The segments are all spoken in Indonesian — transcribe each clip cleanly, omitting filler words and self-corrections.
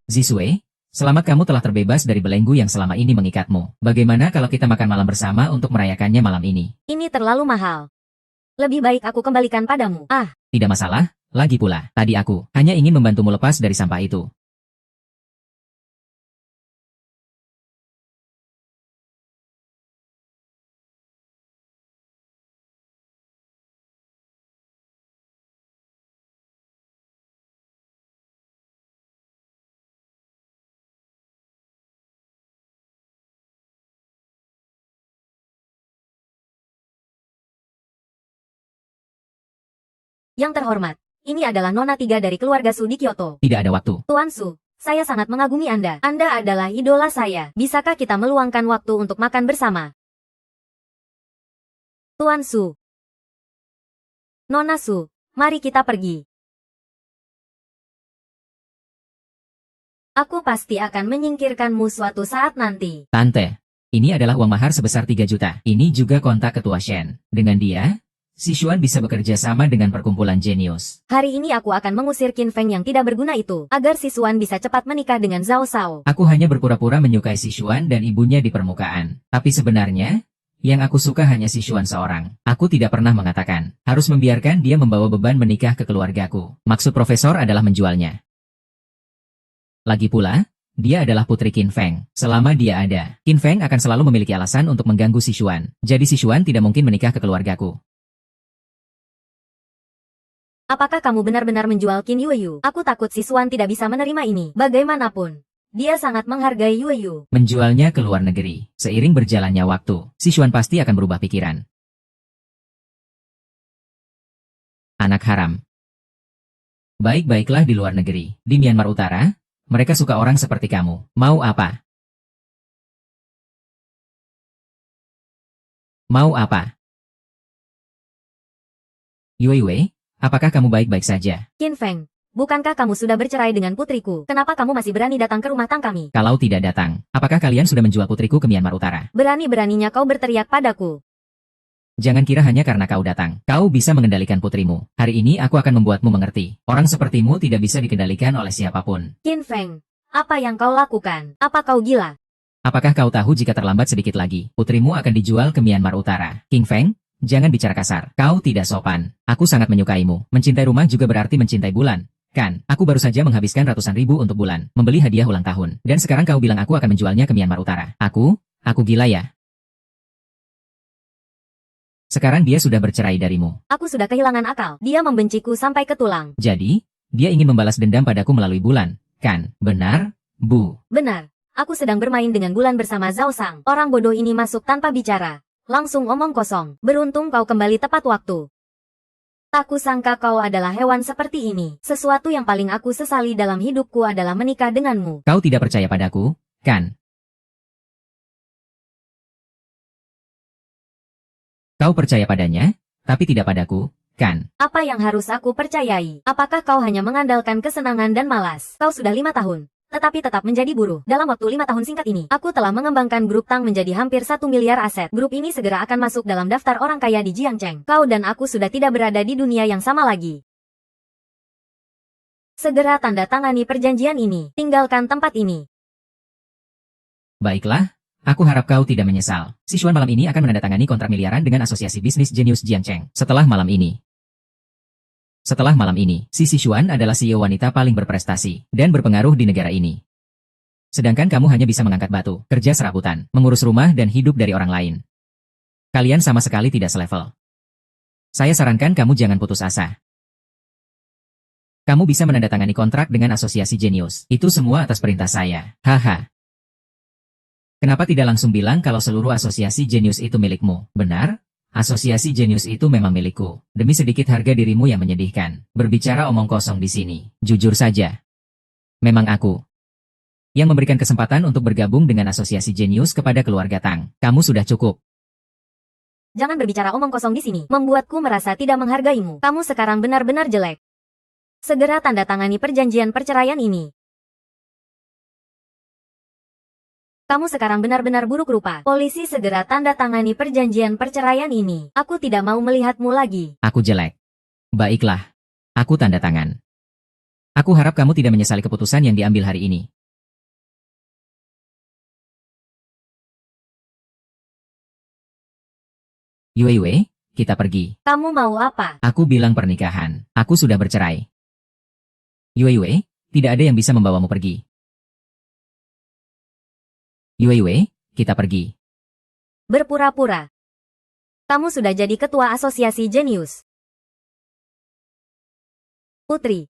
Zisue, selamat kamu telah terbebas dari belenggu yang selama ini mengikatmu. Bagaimana kalau kita makan malam bersama untuk merayakannya malam ini? Ini terlalu mahal. Lebih baik aku kembalikan padamu. Tidak masalah, lagi pula, tadi aku hanya ingin membantumu lepas dari sampah itu. Yang terhormat, ini adalah Nona 3 dari keluarga Su di Kyoto. Tidak ada waktu. Tuan Su, saya sangat mengagumi Anda. Anda adalah idola saya. Bisakah kita meluangkan waktu untuk makan bersama? Tuan Su. Nona Su, mari kita pergi. Aku pasti akan menyingkirkanmu suatu saat nanti. Tante, ini adalah uang mahar sebesar 3 juta. Ini juga kontak ketua Shen. Dengan dia, si Xuan bisa bekerja sama dengan perkumpulan jenius. Hari ini aku akan mengusir Qin Feng yang tidak berguna itu, agar si Xuan bisa cepat menikah dengan Zhao Shao. Aku hanya berpura-pura menyukai si Xuan dan ibunya di permukaan. Tapi sebenarnya, yang aku suka hanya si Xuan seorang. Aku tidak pernah mengatakan, harus membiarkan dia membawa beban menikah ke keluargaku. Maksud profesor adalah menjualnya. Lagi pula, dia adalah putri Qin Feng. Selama dia ada, Qin Feng akan selalu memiliki alasan untuk mengganggu si Xuan. Jadi si Xuan tidak mungkin menikah ke keluargaku. Apakah kamu benar-benar menjual Qin Yueyu? Aku takut si Xuan tidak bisa menerima ini. Bagaimanapun, dia sangat menghargai Yueyu. Menjualnya ke luar negeri. Seiring berjalannya waktu, si Xuan pasti akan berubah pikiran. Anak haram. Baik-baiklah di luar negeri. Di Myanmar Utara, mereka suka orang seperti kamu. Mau apa? Mau apa? Yueyu? Apakah kamu baik-baik saja? Qin Feng, bukankah kamu sudah bercerai dengan putriku? Kenapa kamu masih berani datang ke rumah tang kami? Kalau tidak datang, apakah kalian sudah menjual putriku ke Myanmar Utara? Berani-beraninya kau berteriak padaku. Jangan kira hanya karena kau datang, kau bisa mengendalikan putrimu. Hari ini aku akan membuatmu mengerti. Orang sepertimu tidak bisa dikendalikan oleh siapapun. Qin Feng, apa yang kau lakukan? Apa kau gila? Apakah kau tahu jika terlambat sedikit lagi, putrimu akan dijual ke Myanmar Utara? King Feng? Jangan bicara kasar. Kau tidak sopan. Aku sangat menyukaimu. Mencintai rumah juga berarti mencintai bulan. Kan, aku baru saja menghabiskan ratusan ribu untuk bulan, membeli hadiah ulang tahun. Dan sekarang kau bilang aku akan menjualnya ke Myanmar Utara. Aku gila ya? Sekarang dia sudah bercerai darimu. Aku sudah kehilangan akal. Dia membenciku sampai ke tulang. Jadi, dia ingin membalas dendam padaku melalui bulan. Kan, benar, Bu? Benar. Aku sedang bermain dengan bulan bersama Zhao Sang. Orang bodoh ini masuk tanpa bicara. Langsung omong kosong. Beruntung kau kembali tepat waktu. Tak kusangka kau adalah hewan seperti ini. Sesuatu yang paling aku sesali dalam hidupku adalah menikah denganmu. Kau tidak percaya padaku, kan? Kau percaya padanya, tapi tidak padaku, kan? Apa yang harus aku percayai? Apakah kau hanya mengandalkan kesenangan dan malas? Kau sudah 5 tahun. Tetapi tetap menjadi buruh. Dalam waktu 5 tahun singkat ini, aku telah mengembangkan grup Tang menjadi hampir 1 miliar aset. Grup ini segera akan masuk dalam daftar orang kaya di Jiangcheng. Kau dan aku sudah tidak berada di dunia yang sama lagi. Segera tanda tangani perjanjian ini. Tinggalkan tempat ini. Baiklah, aku harap kau tidak menyesal. Si Xuan malam ini akan menandatangani kontrak miliaran dengan Asosiasi Bisnis Jenius Jiangcheng. Setelah malam ini, si Xuan adalah CEO wanita paling berprestasi dan berpengaruh di negara ini. Sedangkan kamu hanya bisa mengangkat batu, kerja serabutan, mengurus rumah dan hidup dari orang lain. Kalian sama sekali tidak selevel. Saya sarankan kamu jangan putus asa. Kamu bisa menandatangani kontrak dengan Asosiasi Jenius. Itu semua atas perintah saya. Haha. Kenapa tidak langsung bilang kalau seluruh Asosiasi Jenius itu milikmu? Benar? Asosiasi Jenius itu memang milikku. Demi sedikit harga dirimu yang menyedihkan. Berbicara omong kosong di sini. Jujur saja. Memang aku yang memberikan kesempatan untuk bergabung dengan Asosiasi Jenius kepada keluarga Tang. Kamu sudah cukup. Jangan berbicara omong kosong di sini. Membuatku merasa tidak menghargaimu. Kamu sekarang benar-benar jelek. Segera tanda tangani perjanjian perceraian ini. Kamu sekarang benar-benar buruk rupa. Polisi segera tanda tangani perjanjian perceraian ini. Aku tidak mau melihatmu lagi. Aku jelek. Baiklah. Aku tanda tangan. Aku harap kamu tidak menyesali keputusan yang diambil hari ini. Yue, kita pergi. Kamu mau apa? Aku bilang pernikahan. Aku sudah bercerai. Yue, tidak ada yang bisa membawamu pergi. Yue, kita pergi. Berpura-pura. Kamu sudah jadi ketua asosiasi jenius. Putri.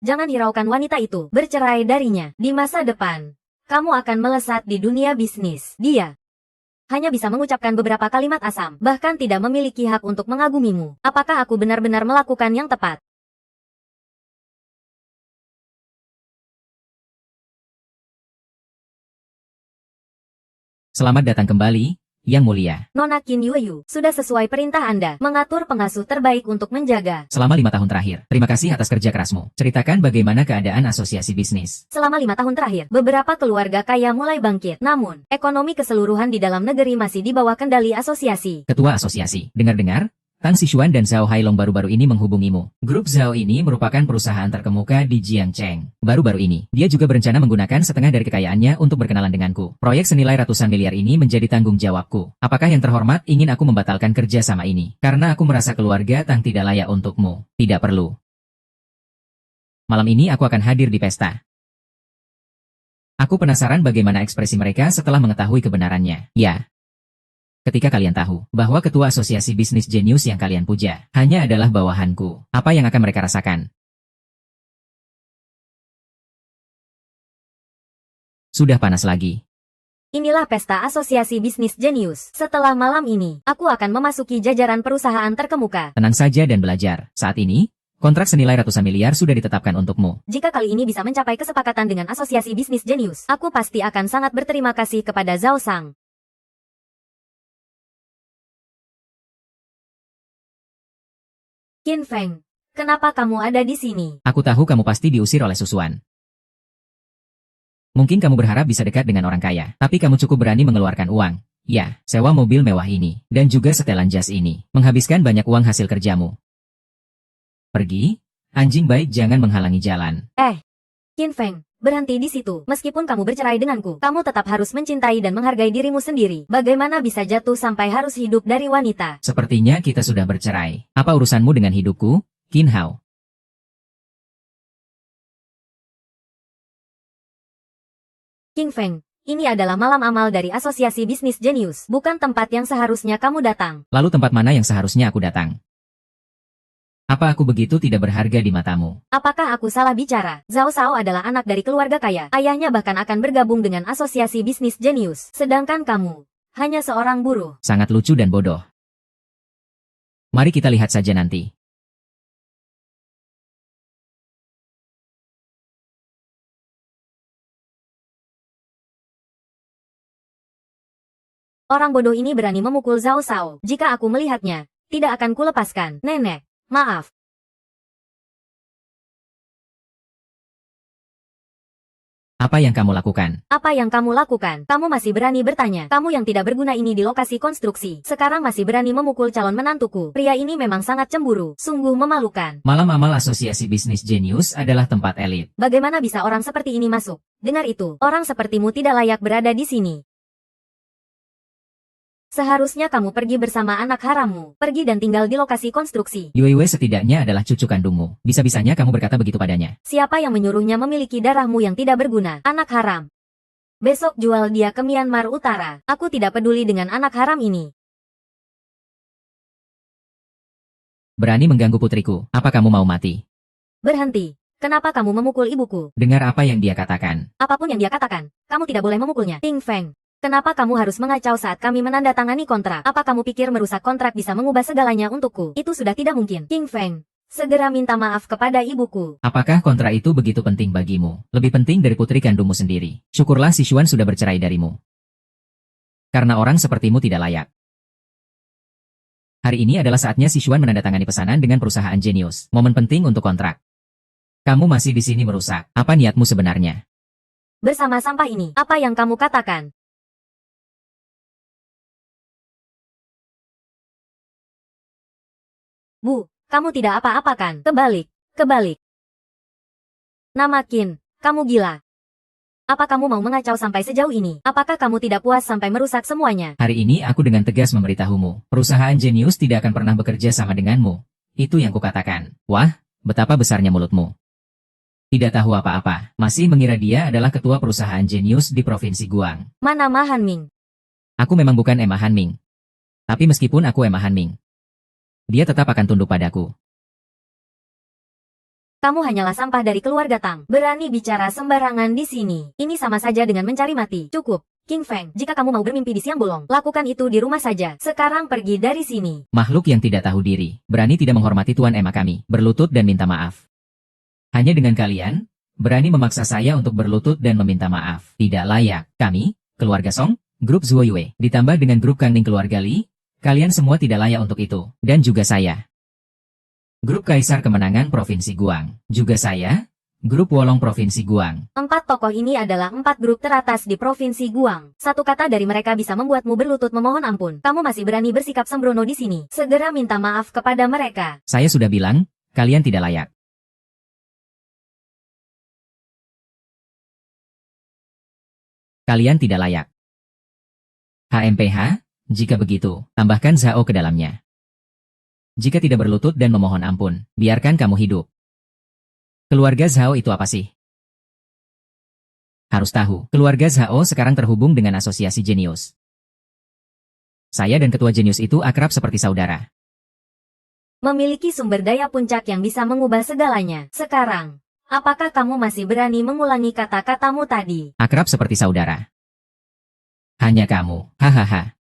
Jangan hiraukan wanita itu, bercerai darinya. Di masa depan, kamu akan melesat di dunia bisnis. Dia hanya bisa mengucapkan beberapa kalimat asam, bahkan tidak memiliki hak untuk mengagumimu. Apakah aku benar-benar melakukan yang tepat? Selamat datang kembali, Yang Mulia. Nona Qin Yueyu, sudah sesuai perintah Anda, mengatur pengasuh terbaik untuk menjaga. Selama 5 tahun terakhir, terima kasih atas kerja kerasmu. Ceritakan bagaimana keadaan asosiasi bisnis. Selama 5 tahun terakhir, beberapa keluarga kaya mulai bangkit. Namun, ekonomi keseluruhan di dalam negeri masih di bawah kendali asosiasi. Ketua asosiasi, dengar-dengar, Tang Sichuan dan Zhao Hailong baru-baru ini menghubungimu. Grup Zhao ini merupakan perusahaan terkemuka di Jiangcheng. Baru-baru ini, dia juga berencana menggunakan setengah dari kekayaannya untuk berkenalan denganku. Proyek senilai ratusan miliar ini menjadi tanggung jawabku. Apakah yang terhormat ingin aku membatalkan kerja sama ini? Karena aku merasa keluarga Tang tidak layak untukmu. Tidak perlu. Malam ini aku akan hadir di pesta. Aku penasaran bagaimana ekspresi mereka setelah mengetahui kebenarannya. Ya. Ketika kalian tahu bahwa ketua asosiasi bisnis jenius yang kalian puja hanya adalah bawahanku, apa yang akan mereka rasakan? Sudah panas lagi. Inilah pesta asosiasi bisnis jenius. Setelah malam ini, aku akan memasuki jajaran perusahaan terkemuka. Tenang saja dan belajar. Saat ini, kontrak senilai ratusan miliar sudah ditetapkan untukmu. Jika kali ini bisa mencapai kesepakatan dengan asosiasi bisnis jenius, aku pasti akan sangat berterima kasih kepada Zhao Sang. Qin Feng, kenapa kamu ada di sini? Aku tahu kamu pasti diusir oleh Susuan. Mungkin kamu berharap bisa dekat dengan orang kaya, tapi kamu cukup berani mengeluarkan uang. Ya, sewa mobil mewah ini, dan juga setelan jas ini, menghabiskan banyak uang hasil kerjamu. Pergi, anjing baik jangan menghalangi jalan. Qin Feng, berhenti di situ. Meskipun kamu bercerai denganku, kamu tetap harus mencintai dan menghargai dirimu sendiri. Bagaimana bisa jatuh sampai harus hidup dari wanita? Sepertinya kita sudah bercerai. Apa urusanmu dengan hidupku, Qin Hao? Qin Feng, ini adalah malam amal dari asosiasi bisnis jenius, bukan tempat yang seharusnya kamu datang. Lalu tempat mana yang seharusnya aku datang? Apa aku begitu tidak berharga di matamu? Apakah aku salah bicara? Zhao Shao adalah anak dari keluarga kaya. Ayahnya bahkan akan bergabung dengan asosiasi bisnis jenius. Sedangkan kamu, hanya seorang buruh. Sangat lucu dan bodoh. Mari kita lihat saja nanti. Orang bodoh ini berani memukul Zhao Shao. Jika aku melihatnya, tidak akan kulepaskan. Nenek, maaf. Apa yang kamu lakukan? Apa yang kamu lakukan? Kamu masih berani bertanya. Kamu yang tidak berguna ini di lokasi konstruksi. Sekarang masih berani memukul calon menantuku. Pria ini memang sangat cemburu. Sungguh memalukan. Malam amal asosiasi bisnis jenius adalah tempat elit. Bagaimana bisa orang seperti ini masuk? Dengar itu, orang sepertimu tidak layak berada di sini. Seharusnya kamu pergi bersama anak harammu. Pergi dan tinggal di lokasi konstruksi. Yue setidaknya adalah cucu kandungmu. Bisa-bisanya kamu berkata begitu padanya. Siapa yang menyuruhnya memiliki darahmu yang tidak berguna? Anak haram. Besok jual dia ke Myanmar Utara. Aku tidak peduli dengan anak haram ini. Berani mengganggu putriku. Apa kamu mau mati? Berhenti. Kenapa kamu memukul ibuku? Dengar apa yang dia katakan. Apapun yang dia katakan, kamu tidak boleh memukulnya. Ting Feng. Kenapa kamu harus mengacau saat kami menandatangani kontrak? Apa kamu pikir merusak kontrak bisa mengubah segalanya untukku? Itu sudah tidak mungkin. King Feng, segera minta maaf kepada ibuku. Apakah kontrak itu begitu penting bagimu? Lebih penting dari putri kandungmu sendiri. Syukurlah Sichuan sudah bercerai darimu. Karena orang sepertimu tidak layak. Hari ini adalah saatnya Sichuan menandatangani pesanan dengan perusahaan jenius. Momen penting untuk kontrak. Kamu masih di sini merusak. Apa niatmu sebenarnya? Bersama sampah ini, apa yang kamu katakan? Bu, kamu tidak apa-apa kan? Kebalik, kebalik. Nama Qin, kamu gila. Apa kamu mau mengacau sampai sejauh ini? Apakah kamu tidak puas sampai merusak semuanya? Hari ini aku dengan tegas memberitahumu, perusahaan Genius tidak akan pernah bekerja sama denganmu. Itu yang kukatakan. Wah, betapa besarnya mulutmu. Tidak tahu apa-apa, masih mengira dia adalah ketua perusahaan Genius di Provinsi Guang. Mana Ma Hanming? Aku memang bukan Emma Hanming. Tapi meskipun aku Emma Hanming, dia tetap akan tunduk padaku. Kamu hanyalah sampah dari keluarga Tang. Berani bicara sembarangan di sini. Ini sama saja dengan mencari mati. Cukup. King Feng, jika kamu mau bermimpi di siang bolong, lakukan itu di rumah saja. Sekarang pergi dari sini. Makhluk yang tidak tahu diri, berani tidak menghormati Tuan Emma kami, berlutut dan minta maaf. Hanya dengan kalian, berani memaksa saya untuk berlutut dan meminta maaf. Tidak layak. Kami, keluarga Song, grup Zuo Yue, ditambah dengan grup Kang Ning keluarga Li, kalian semua tidak layak untuk itu. Dan juga saya. Grup Kaisar Kemenangan Provinsi Guang. Juga saya, grup Wolong Provinsi Guang. 4 tokoh ini adalah 4 grup teratas di Provinsi Guang. Satu kata dari mereka bisa membuatmu berlutut memohon ampun. Kamu masih berani bersikap sembrono di sini. Segera minta maaf kepada mereka. Saya sudah bilang, kalian tidak layak. Kalian tidak layak. HMPH, jika begitu, tambahkan Zhao ke dalamnya. Jika tidak berlutut dan memohon ampun, biarkan kamu hidup. Keluarga Zhao itu apa sih? Harus tahu, keluarga Zhao sekarang terhubung dengan asosiasi Genius. Saya dan ketua Genius itu akrab seperti saudara. Memiliki sumber daya puncak yang bisa mengubah segalanya. Sekarang, apakah kamu masih berani mengulangi kata-katamu tadi? Akrab seperti saudara. Hanya kamu, hahaha.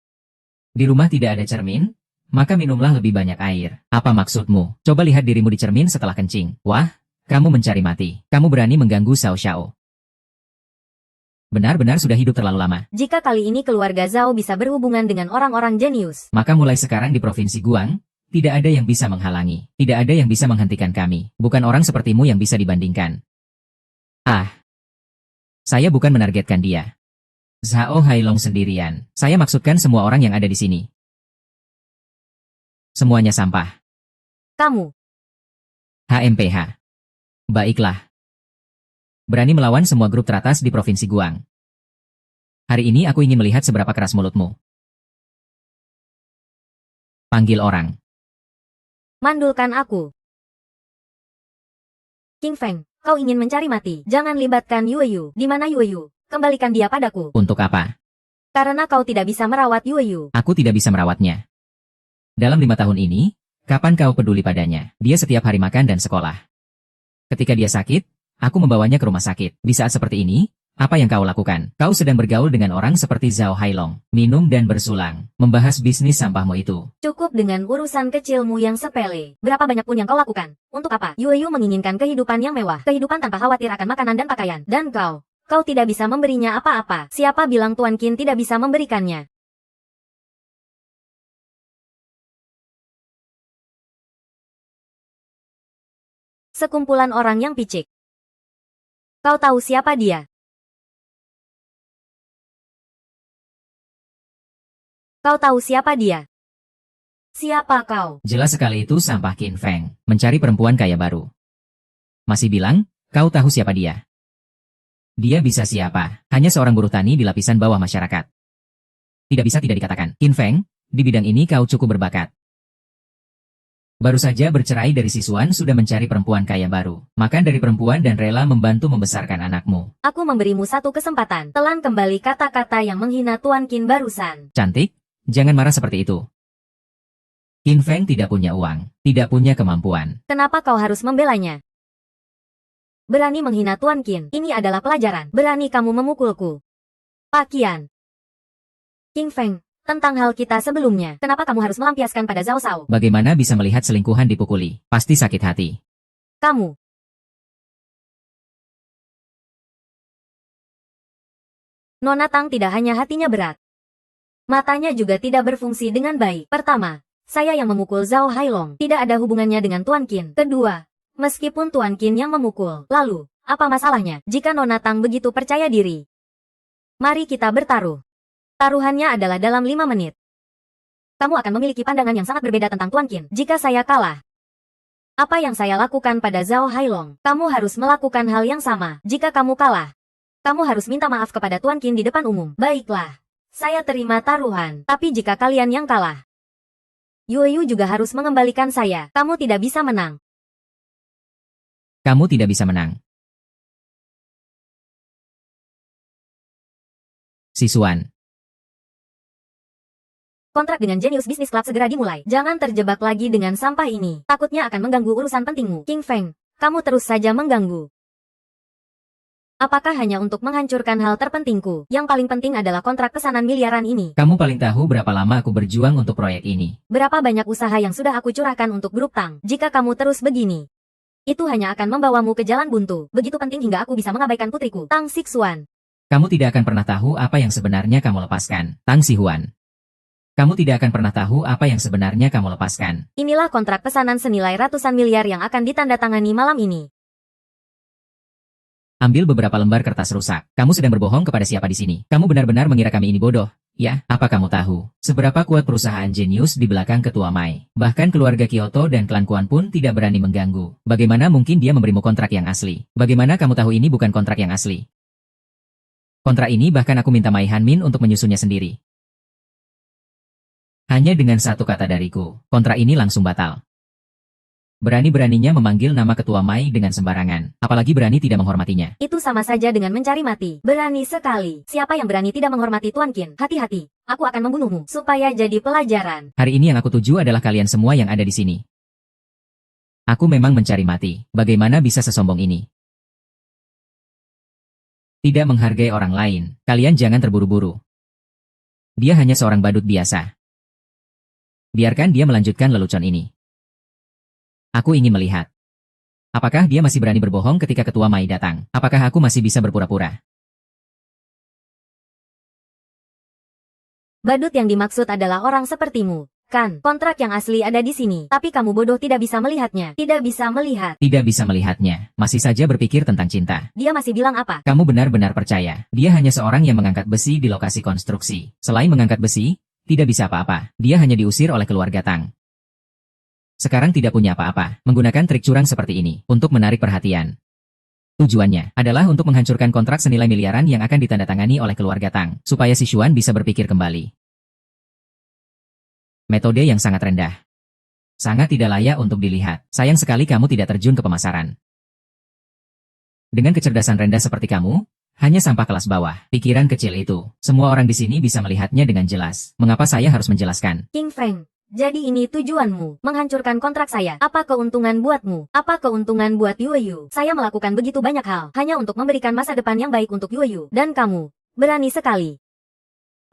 Di rumah tidak ada cermin? Maka minumlah lebih banyak air. Apa maksudmu? Coba lihat dirimu di cermin setelah kencing. Wah, kamu mencari mati. Kamu berani mengganggu Xiao Xiao. Benar-benar sudah hidup terlalu lama. Jika kali ini keluarga Zhao bisa berhubungan dengan orang-orang jenius, Maka mulai sekarang di Provinsi Guang, tidak ada yang bisa menghalangi. Tidak ada yang bisa menghentikan kami. Bukan orang sepertimu yang bisa dibandingkan. Ah. Saya bukan menargetkan dia. Zhao Hailong sendirian. Saya maksudkan semua orang yang ada di sini. Semuanya sampah. kamu, HMPH. Baiklah. Berani melawan semua grup teratas di Provinsi Guang. Hari ini aku ingin melihat seberapa keras mulutmu. Panggil orang. mandulkan aku. King Feng, kau ingin mencari mati. Jangan libatkan Yue Yu. Di mana Yue Yu? Kembalikan dia padaku. Untuk apa? Karena kau tidak bisa merawat Yue Yu. Aku tidak bisa merawatnya. Dalam 5 tahun ini, kapan kau peduli padanya? Dia setiap hari makan dan sekolah. Ketika dia sakit, aku membawanya ke rumah sakit. Di saat seperti ini, apa yang kau lakukan? Kau sedang bergaul dengan orang seperti Zhao Hailong, minum dan bersulang, membahas bisnis sampahmu itu. Cukup dengan urusan kecilmu yang sepele. Berapa banyak pun yang kau lakukan. Untuk apa? Yue Yu menginginkan kehidupan yang mewah. Kehidupan tanpa khawatir akan makanan dan pakaian. Dan kau tidak bisa memberinya apa-apa. Siapa bilang Tuan Qin tidak bisa memberikannya? Sekumpulan orang yang picik. Kau tahu siapa dia? Kau tahu siapa dia? Siapa kau? Jelas sekali itu sampah Qin Feng, mencari perempuan kaya baru. Masih bilang, kau tahu siapa dia? Dia bisa siapa? Hanya seorang buruh tani di lapisan bawah masyarakat. Tidak bisa tidak dikatakan. Qin Feng, di bidang ini kau cukup berbakat. Baru saja bercerai dari siswan sudah mencari perempuan kaya baru. Makan dari perempuan dan rela membantu membesarkan anakmu. Aku memberimu satu kesempatan. Telan kembali kata-kata yang menghina Tuan Qin barusan. Cantik, jangan marah seperti itu. Qin Feng tidak punya uang, tidak punya kemampuan. Kenapa kau harus membelanya? Berani menghina Tuan Qin. Ini adalah pelajaran. Berani kamu memukulku. Pak Qian. King Feng, tentang hal kita sebelumnya, kenapa kamu harus melampiaskan pada Zhao Shao? Bagaimana bisa melihat selingkuhan dipukuli? Pasti sakit hati. Kamu. Nona Tang tidak hanya hatinya berat. Matanya juga tidak berfungsi dengan baik. Pertama, saya yang memukul Zhao Hailong. Tidak ada hubungannya dengan Tuan Qin. Kedua, meskipun Tuan Qin yang memukul. Lalu, apa masalahnya jika Nona Tang begitu percaya diri? Mari kita bertaruh. Taruhannya adalah dalam 5 menit. Kamu akan memiliki pandangan yang sangat berbeda tentang Tuan Qin. Jika saya kalah, apa yang saya lakukan pada Zhao Hailong, kamu harus melakukan hal yang sama. Jika kamu kalah, Kamu harus minta maaf kepada Tuan Qin di depan umum. Baiklah. Saya terima taruhan. Tapi jika kalian yang kalah, Yueyu juga harus mengembalikan saya. Kamu tidak bisa menang. Kamu tidak bisa menang. Sisuan. Kontrak dengan Genius Business Club segera dimulai. Jangan terjebak lagi dengan sampah ini. Takutnya akan mengganggu urusan pentingmu. King Feng, kamu terus saja mengganggu. Apakah hanya untuk menghancurkan hal terpentingku? Yang paling penting adalah kontrak pesanan miliaran ini. Kamu paling tahu berapa lama aku berjuang untuk proyek ini. Berapa banyak usaha yang sudah aku curahkan untuk grup Tang. Jika kamu terus begini, itu hanya akan membawamu ke jalan buntu. Begitu penting hingga aku bisa mengabaikan putriku. Tang Sixuan. Kamu tidak akan pernah tahu apa yang sebenarnya kamu lepaskan. Tang Sihuan. Kamu tidak akan pernah tahu apa yang sebenarnya kamu lepaskan. Inilah kontrak pesanan senilai ratusan miliar yang akan ditandatangani malam ini. Ambil beberapa lembar kertas rusak. Kamu sedang berbohong kepada siapa di sini? Kamu benar-benar mengira kami ini bodoh? Ya, apa kamu tahu seberapa kuat perusahaan Genius di belakang Ketua Mai? Bahkan keluarga Kyoto dan klan Kuan pun tidak berani mengganggu. Bagaimana mungkin dia memberimu kontrak yang asli? Bagaimana kamu tahu ini bukan kontrak yang asli? Kontrak ini bahkan aku minta Mai Hanmin untuk menyusunnya sendiri. Hanya dengan satu kata dariku, kontrak ini langsung batal. Berani-beraninya memanggil nama Ketua Mai dengan sembarangan, apalagi berani tidak menghormatinya. Itu sama saja dengan mencari mati. Berani sekali. Siapa yang berani tidak menghormati Tuan Qin? Hati-hati, aku akan membunuhmu, supaya jadi pelajaran. Hari ini yang aku tuju adalah kalian semua yang ada di sini. Aku memang mencari mati, bagaimana bisa sesombong ini? Tidak menghargai orang lain, kalian jangan terburu-buru. Dia hanya seorang badut biasa. Biarkan dia melanjutkan lelucon ini. Aku ingin melihat. Apakah dia masih berani berbohong ketika Ketua Mai datang? Apakah aku masih bisa berpura-pura? Badut yang dimaksud adalah orang sepertimu. Kan, kontrak yang asli ada di sini. Tapi kamu bodoh tidak bisa melihatnya. Tidak bisa melihat. Tidak bisa melihatnya. Masih saja berpikir tentang cinta. Dia masih bilang apa? Kamu benar-benar percaya. Dia hanya seorang yang mengangkat besi di lokasi konstruksi. Selain mengangkat besi, tidak bisa apa-apa. Dia hanya diusir oleh keluarga Tang. Sekarang tidak punya apa-apa. Menggunakan trik curang seperti ini untuk menarik perhatian. Tujuannya adalah untuk menghancurkan kontrak senilai miliaran yang akan ditandatangani oleh keluarga Tang, supaya si Xuan bisa berpikir kembali. Metode yang sangat rendah. Sangat tidak layak untuk dilihat. Sayang sekali kamu tidak terjun ke pemasaran. Dengan kecerdasan rendah seperti kamu, hanya sampah kelas bawah. Pikiran kecil itu, semua orang di sini bisa melihatnya dengan jelas. Mengapa saya harus menjelaskan? King Feng, jadi ini tujuanmu, menghancurkan kontrak saya. Apa keuntungan buatmu? Apa keuntungan buat Yueyu? Saya melakukan begitu banyak hal, hanya untuk memberikan masa depan yang baik untuk Yueyu. Dan kamu, berani sekali.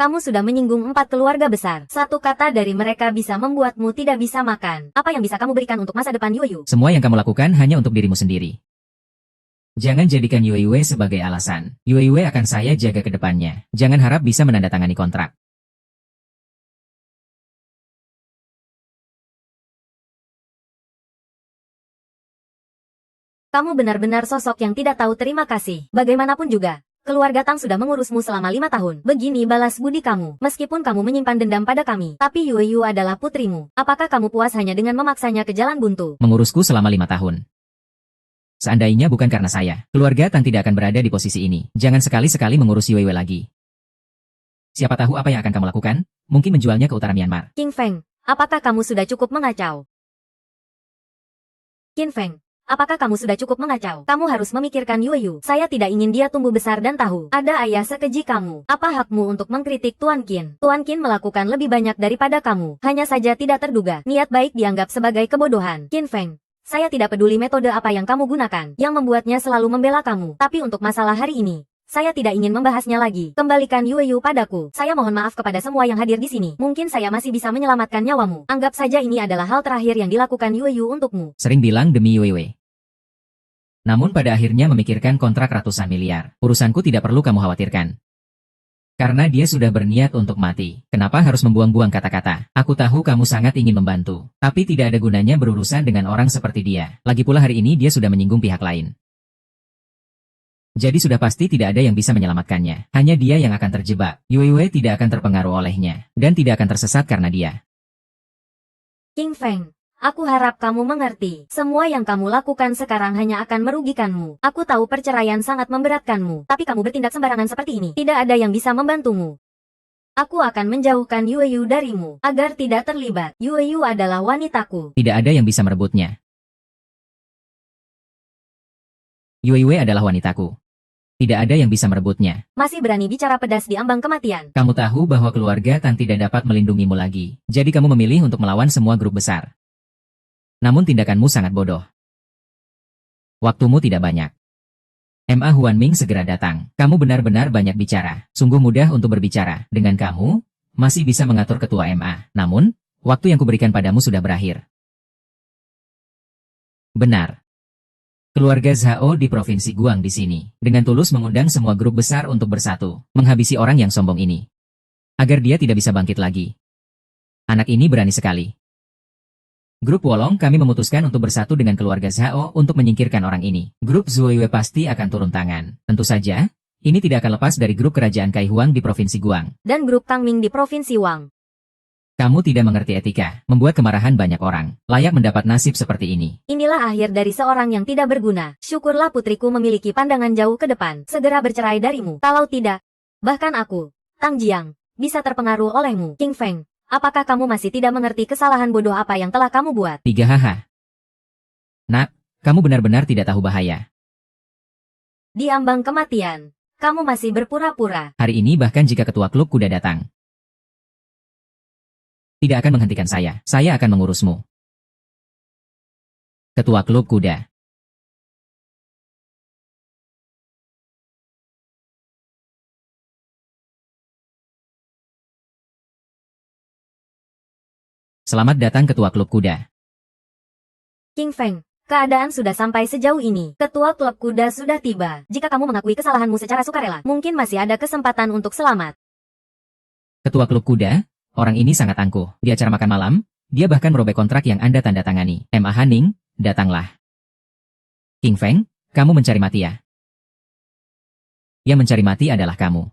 Kamu sudah menyinggung 4 keluarga besar. Satu kata dari mereka bisa membuatmu tidak bisa makan. Apa yang bisa kamu berikan untuk masa depan Yueyu? Semua yang kamu lakukan hanya untuk dirimu sendiri. Jangan jadikan Yueyu sebagai alasan. Yueyu akan saya jaga ke depannya. Jangan harap bisa menandatangani kontrak. Kamu benar-benar sosok yang tidak tahu terima kasih. Bagaimanapun juga, keluarga Tang sudah mengurusmu selama 5 tahun. Begini balas budi kamu. Meskipun kamu menyimpan dendam pada kami, tapi Yueyu adalah putrimu. Apakah kamu puas hanya dengan memaksanya ke jalan buntu? Mengurusku selama 5 tahun. Seandainya bukan karena saya, keluarga Tang tidak akan berada di posisi ini. Jangan sekali-sekali mengurus Yueyu lagi. Siapa tahu apa yang akan kamu lakukan? Mungkin menjualnya ke utara Myanmar. King Feng, apakah kamu sudah cukup mengacau? King Feng, apakah kamu sudah cukup mengacau? Kamu harus memikirkan Yueyu. Saya tidak ingin dia tumbuh besar dan tahu ada ayah sekeji kamu. Apa hakmu untuk mengkritik Tuan Qin? Tuan Qin melakukan lebih banyak daripada kamu. Hanya saja tidak terduga. Niat baik dianggap sebagai kebodohan. King Feng, saya tidak peduli metode apa yang kamu gunakan, yang membuatnya selalu membela kamu. Tapi untuk masalah hari ini, saya tidak ingin membahasnya lagi. Kembalikan Yueyu padaku. Saya mohon maaf kepada semua yang hadir di sini. Mungkin saya masih bisa menyelamatkan nyawamu. Anggap saja ini adalah hal terakhir yang dilakukan Yueyu untukmu. Sering bilang demi Yueyu. Namun pada akhirnya memikirkan kontrak ratusan miliar. Urusanku tidak perlu kamu khawatirkan. Karena dia sudah berniat untuk mati. Kenapa harus membuang-buang kata-kata? Aku tahu kamu sangat ingin membantu. Tapi tidak ada gunanya berurusan dengan orang seperti dia. Lagi pula hari ini dia sudah menyinggung pihak lain. Jadi sudah pasti tidak ada yang bisa menyelamatkannya. Hanya dia yang akan terjebak. Yueyu tidak akan terpengaruh olehnya. Dan tidak akan tersesat karena dia. King Feng, Aku harap kamu mengerti. Semua yang kamu lakukan sekarang hanya akan merugikanmu. Aku tahu perceraian sangat memberatkanmu, tapi kamu bertindak sembarangan seperti ini. Tidak ada yang bisa membantumu. Aku akan menjauhkan Yueyu darimu, agar tidak terlibat. Yueyu adalah wanitaku. Tidak ada yang bisa merebutnya. Yueyue adalah wanitaku. Tidak ada yang bisa merebutnya. Masih berani bicara pedas di ambang kematian. Kamu tahu bahwa keluarga Tan tidak dapat melindungimu lagi. Jadi kamu memilih untuk melawan semua grup besar. Namun tindakanmu sangat bodoh. Waktumu tidak banyak. MA Huanming segera datang. Kamu benar-benar banyak bicara. Sungguh mudah untuk berbicara. Dengan kamu, masih bisa mengatur ketua MA. Namun, waktu yang kuberikan padamu sudah berakhir. Benar. Keluarga Zhao di Provinsi Guang di sini, dengan tulus mengundang semua grup besar untuk bersatu, menghabisi orang yang sombong ini. Agar dia tidak bisa bangkit lagi. Anak ini berani sekali. Grup Wolong kami memutuskan untuk bersatu dengan keluarga Zhao untuk menyingkirkan orang ini. Grup Zuoyue pasti akan turun tangan. Tentu saja, ini tidak akan lepas dari grup kerajaan Kai Huang di Provinsi Guang. Dan grup Tangming di Provinsi Wang. Kamu tidak mengerti etika, membuat kemarahan banyak orang. Layak mendapat nasib seperti ini. Inilah akhir dari seorang yang tidak berguna. Syukurlah putriku memiliki pandangan jauh ke depan. Segera bercerai darimu. Kalau tidak, bahkan aku, Tang Jiang, bisa terpengaruh olehmu. King Feng, apakah kamu masih tidak mengerti kesalahan bodoh apa yang telah kamu buat? 3 haha. Nak, kamu benar-benar tidak tahu bahaya. Di ambang kematian, kamu masih berpura-pura. Hari ini bahkan jika ketua klub kuda datang, tidak akan menghentikan saya akan mengurusmu. Ketua klub kuda. Selamat datang ketua klub kuda. King Feng, keadaan sudah sampai sejauh ini. Ketua klub kuda sudah tiba. Jika kamu mengakui kesalahanmu secara sukarela, mungkin masih ada kesempatan untuk selamat. Ketua klub kuda? Orang ini sangat angkuh. Di acara makan malam, dia bahkan merobek kontrak yang Anda tanda tangani. MA Haning, datanglah. King Feng, kamu mencari mati ya? Yang mencari mati adalah kamu.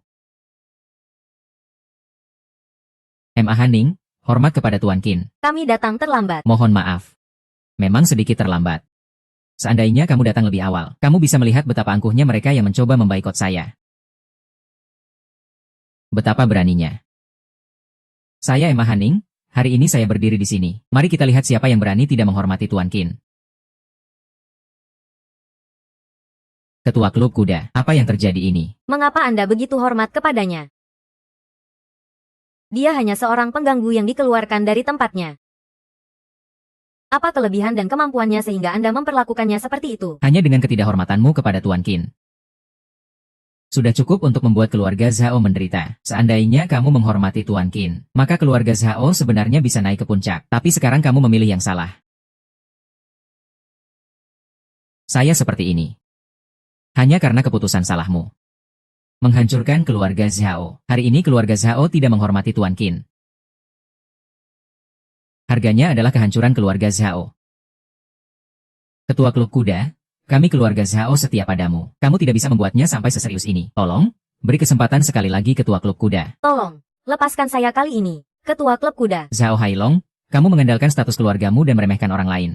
MA Haning, hormat kepada Tuan Qin. Kami datang terlambat. Mohon maaf. Memang sedikit terlambat. Seandainya kamu datang lebih awal, kamu bisa melihat betapa angkuhnya mereka yang mencoba memboikot saya. Betapa beraninya. Saya Emma Haning, hari ini saya berdiri di sini. Mari kita lihat siapa yang berani tidak menghormati Tuan Qin. Ketua klub kuda, apa yang terjadi ini? Mengapa Anda begitu hormat kepadanya? Dia hanya seorang pengganggu yang dikeluarkan dari tempatnya. Apa kelebihan dan kemampuannya sehingga Anda memperlakukannya seperti itu? Hanya dengan ketidakhormatanmu kepada Tuan Qin. Sudah cukup untuk membuat keluarga Zhao menderita. Seandainya kamu menghormati Tuan Qin, maka keluarga Zhao sebenarnya bisa naik ke puncak. Tapi sekarang kamu memilih yang salah. Saya seperti ini. Hanya karena keputusan salahmu. Menghancurkan keluarga Zhao. Hari ini keluarga Zhao tidak menghormati Tuan Qin. Harganya adalah kehancuran keluarga Zhao. Ketua klub kuda, kami keluarga Zhao setia padamu. Kamu tidak bisa membuatnya sampai seserius ini. Tolong, beri kesempatan sekali lagi ketua klub kuda. Tolong, lepaskan saya kali ini, ketua klub kuda. Zhao Hailong, kamu mengandalkan status keluargamu dan meremehkan orang lain.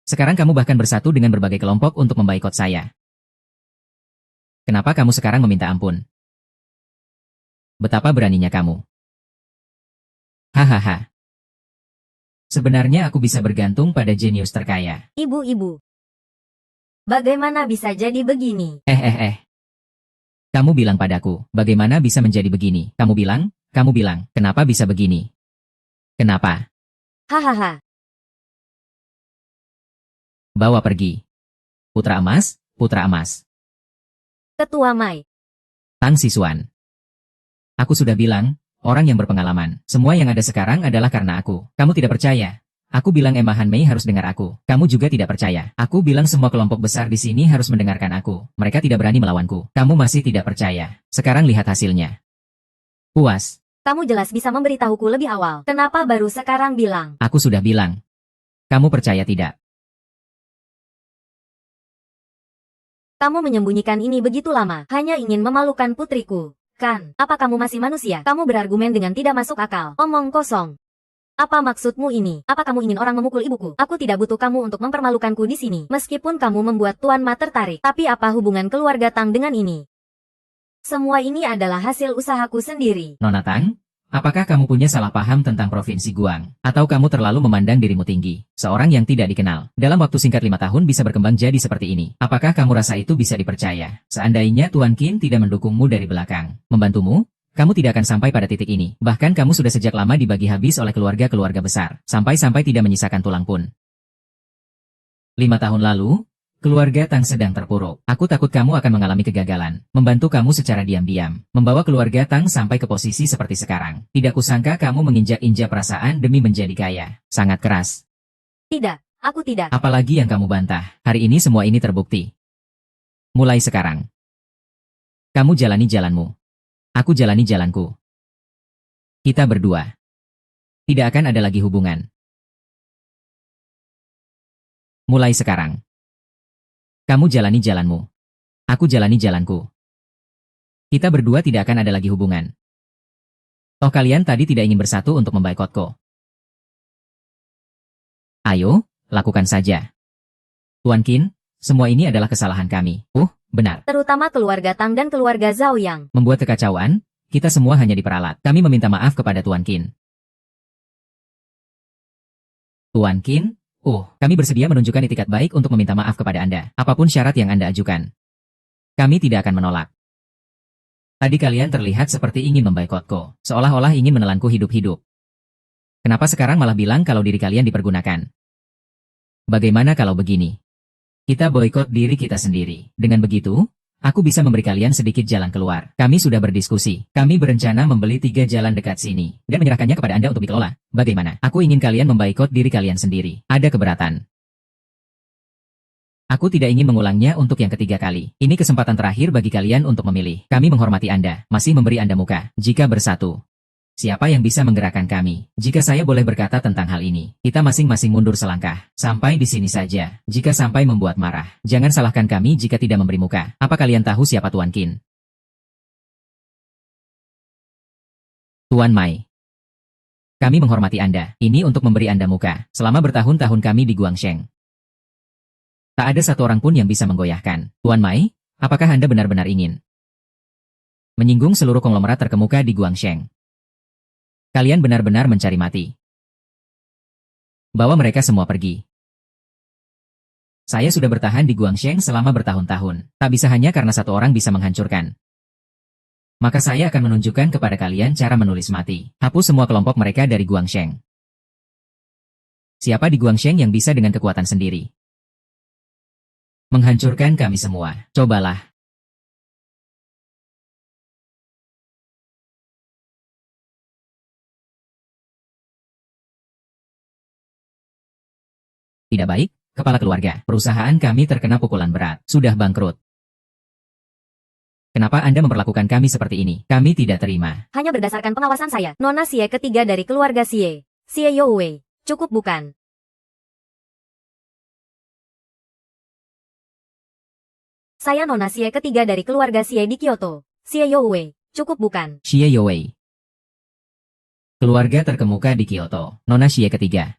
Sekarang kamu bahkan bersatu dengan berbagai kelompok untuk memboikot saya. Kenapa kamu sekarang meminta ampun? Betapa beraninya kamu. Hahaha. Sebenarnya aku bisa bergantung pada jenius terkaya. Ibu-ibu. Bagaimana bisa jadi begini? Kamu bilang padaku, bagaimana bisa menjadi begini? Kamu bilang, kenapa bisa begini? Kenapa? Hahaha. Bawa pergi. Putra emas, putra emas. Ketua Mai. Tang Sisuan. Aku sudah bilang, orang yang berpengalaman. Semua yang ada sekarang adalah karena aku. Kamu tidak percaya. Aku bilang Emma Han Mei harus dengar aku. Kamu juga tidak percaya. Aku bilang semua kelompok besar di sini harus mendengarkan aku. Mereka tidak berani melawanku. Kamu masih tidak percaya. Sekarang lihat hasilnya. Puas. Kamu jelas bisa memberitahuku lebih awal. Kenapa baru sekarang bilang? Aku sudah bilang. Kamu percaya tidak? Kamu menyembunyikan ini begitu lama. Hanya ingin memalukan putriku. Kan, apa kamu masih manusia? Kamu berargumen dengan tidak masuk akal. Omong kosong. Apa maksudmu ini? Apa kamu ingin orang memukul ibuku? Aku tidak butuh kamu untuk mempermalukanku di sini. Meskipun kamu membuat Tuan Ma tertarik. Tapi apa hubungan keluarga Tang dengan ini? Semua ini adalah hasil usahaku sendiri. Nona Tang, apakah kamu punya salah paham tentang Provinsi Guang? Atau kamu terlalu memandang dirimu tinggi? Seorang yang tidak dikenal, dalam waktu singkat 5 tahun bisa berkembang jadi seperti ini. Apakah kamu rasa itu bisa dipercaya? Seandainya Tuan Qin tidak mendukungmu dari belakang, membantumu, kamu tidak akan sampai pada titik ini. Bahkan kamu sudah sejak lama dibagi habis oleh keluarga-keluarga besar, sampai-sampai tidak menyisakan tulang pun. 5 tahun lalu, keluarga Tang sedang terpuruk. Aku takut kamu akan mengalami kegagalan. Membantu kamu secara diam-diam. Membawa keluarga Tang sampai ke posisi seperti sekarang. Tidak kusangka kamu menginjak-injak perasaan demi menjadi kaya. Sangat keras. Tidak, aku tidak. Apalagi yang kamu bantah. Hari ini semua ini terbukti. Mulai sekarang, kamu jalani jalanmu. Aku jalani jalanku. Kita berdua. Tidak akan ada lagi hubungan. Mulai sekarang. Kamu jalani jalanmu. Aku jalani jalanku. Kita berdua tidak akan ada lagi hubungan. Toh kalian tadi tidak ingin bersatu untuk memboikotku. Ayo, lakukan saja. Tuan Qin, semua ini adalah kesalahan kami. Benar. Terutama keluarga Tang dan keluarga Zhao Yang. Membuat kekacauan, kita semua hanya diperalat. Kami meminta maaf kepada Tuan Qin. Tuan Qin, kami bersedia menunjukkan itikat baik untuk meminta maaf kepada Anda. Apapun syarat yang Anda ajukan, kami tidak akan menolak. Tadi kalian terlihat seperti ingin memboikotku, seolah-olah ingin menelanku hidup-hidup. Kenapa sekarang malah bilang kalau diri kalian dipergunakan? Bagaimana kalau begini? Kita boikot diri kita sendiri. Dengan begitu, aku bisa memberi kalian sedikit jalan keluar. Kami sudah berdiskusi. Kami berencana membeli 3 jalan dekat sini dan menyerahkannya kepada Anda untuk dikelola. Bagaimana? Aku ingin kalian memboikot diri kalian sendiri. Ada keberatan? Aku tidak ingin mengulangnya untuk yang ketiga kali. Ini kesempatan terakhir bagi kalian untuk memilih. Kami menghormati Anda, masih memberi Anda muka. Jika bersatu, siapa yang bisa menggerakkan kami? Jika saya boleh berkata tentang hal ini, kita masing-masing mundur selangkah. Sampai di sini saja. Jika sampai membuat marah, jangan salahkan kami jika tidak memberi muka. Apa kalian tahu siapa Tuan Qin? Tuan Mai. Kami menghormati Anda. Ini untuk memberi Anda muka. Selama bertahun-tahun kami di Guangsheng, tak ada satu orang pun yang bisa menggoyahkan. Tuan Mai, apakah Anda benar-benar ingin menyinggung seluruh konglomerat terkemuka di Guangsheng? Kalian benar-benar mencari mati. Bawa mereka semua pergi. Saya sudah bertahan di Guangsheng selama bertahun-tahun. Tak bisa hanya karena satu orang bisa menghancurkan. Maka saya akan menunjukkan kepada kalian cara menulis mati. Hapus semua kelompok mereka dari Guangsheng. Siapa di Guangsheng yang bisa dengan kekuatan sendiri menghancurkan kami semua? Cobalah. Tidak baik, kepala keluarga. Perusahaan kami terkena pukulan berat. Sudah bangkrut. Kenapa Anda memperlakukan kami seperti ini? Kami tidak terima. Hanya berdasarkan pengawasan saya. Nona Xie ketiga dari keluarga Xie. Xie Youwei. Cukup bukan? Saya Nona Xie ketiga dari keluarga Xie di Kyoto. Xie Youwei. Cukup bukan? Xie Youwei. Keluarga terkemuka di Kyoto. Nona Xie ketiga.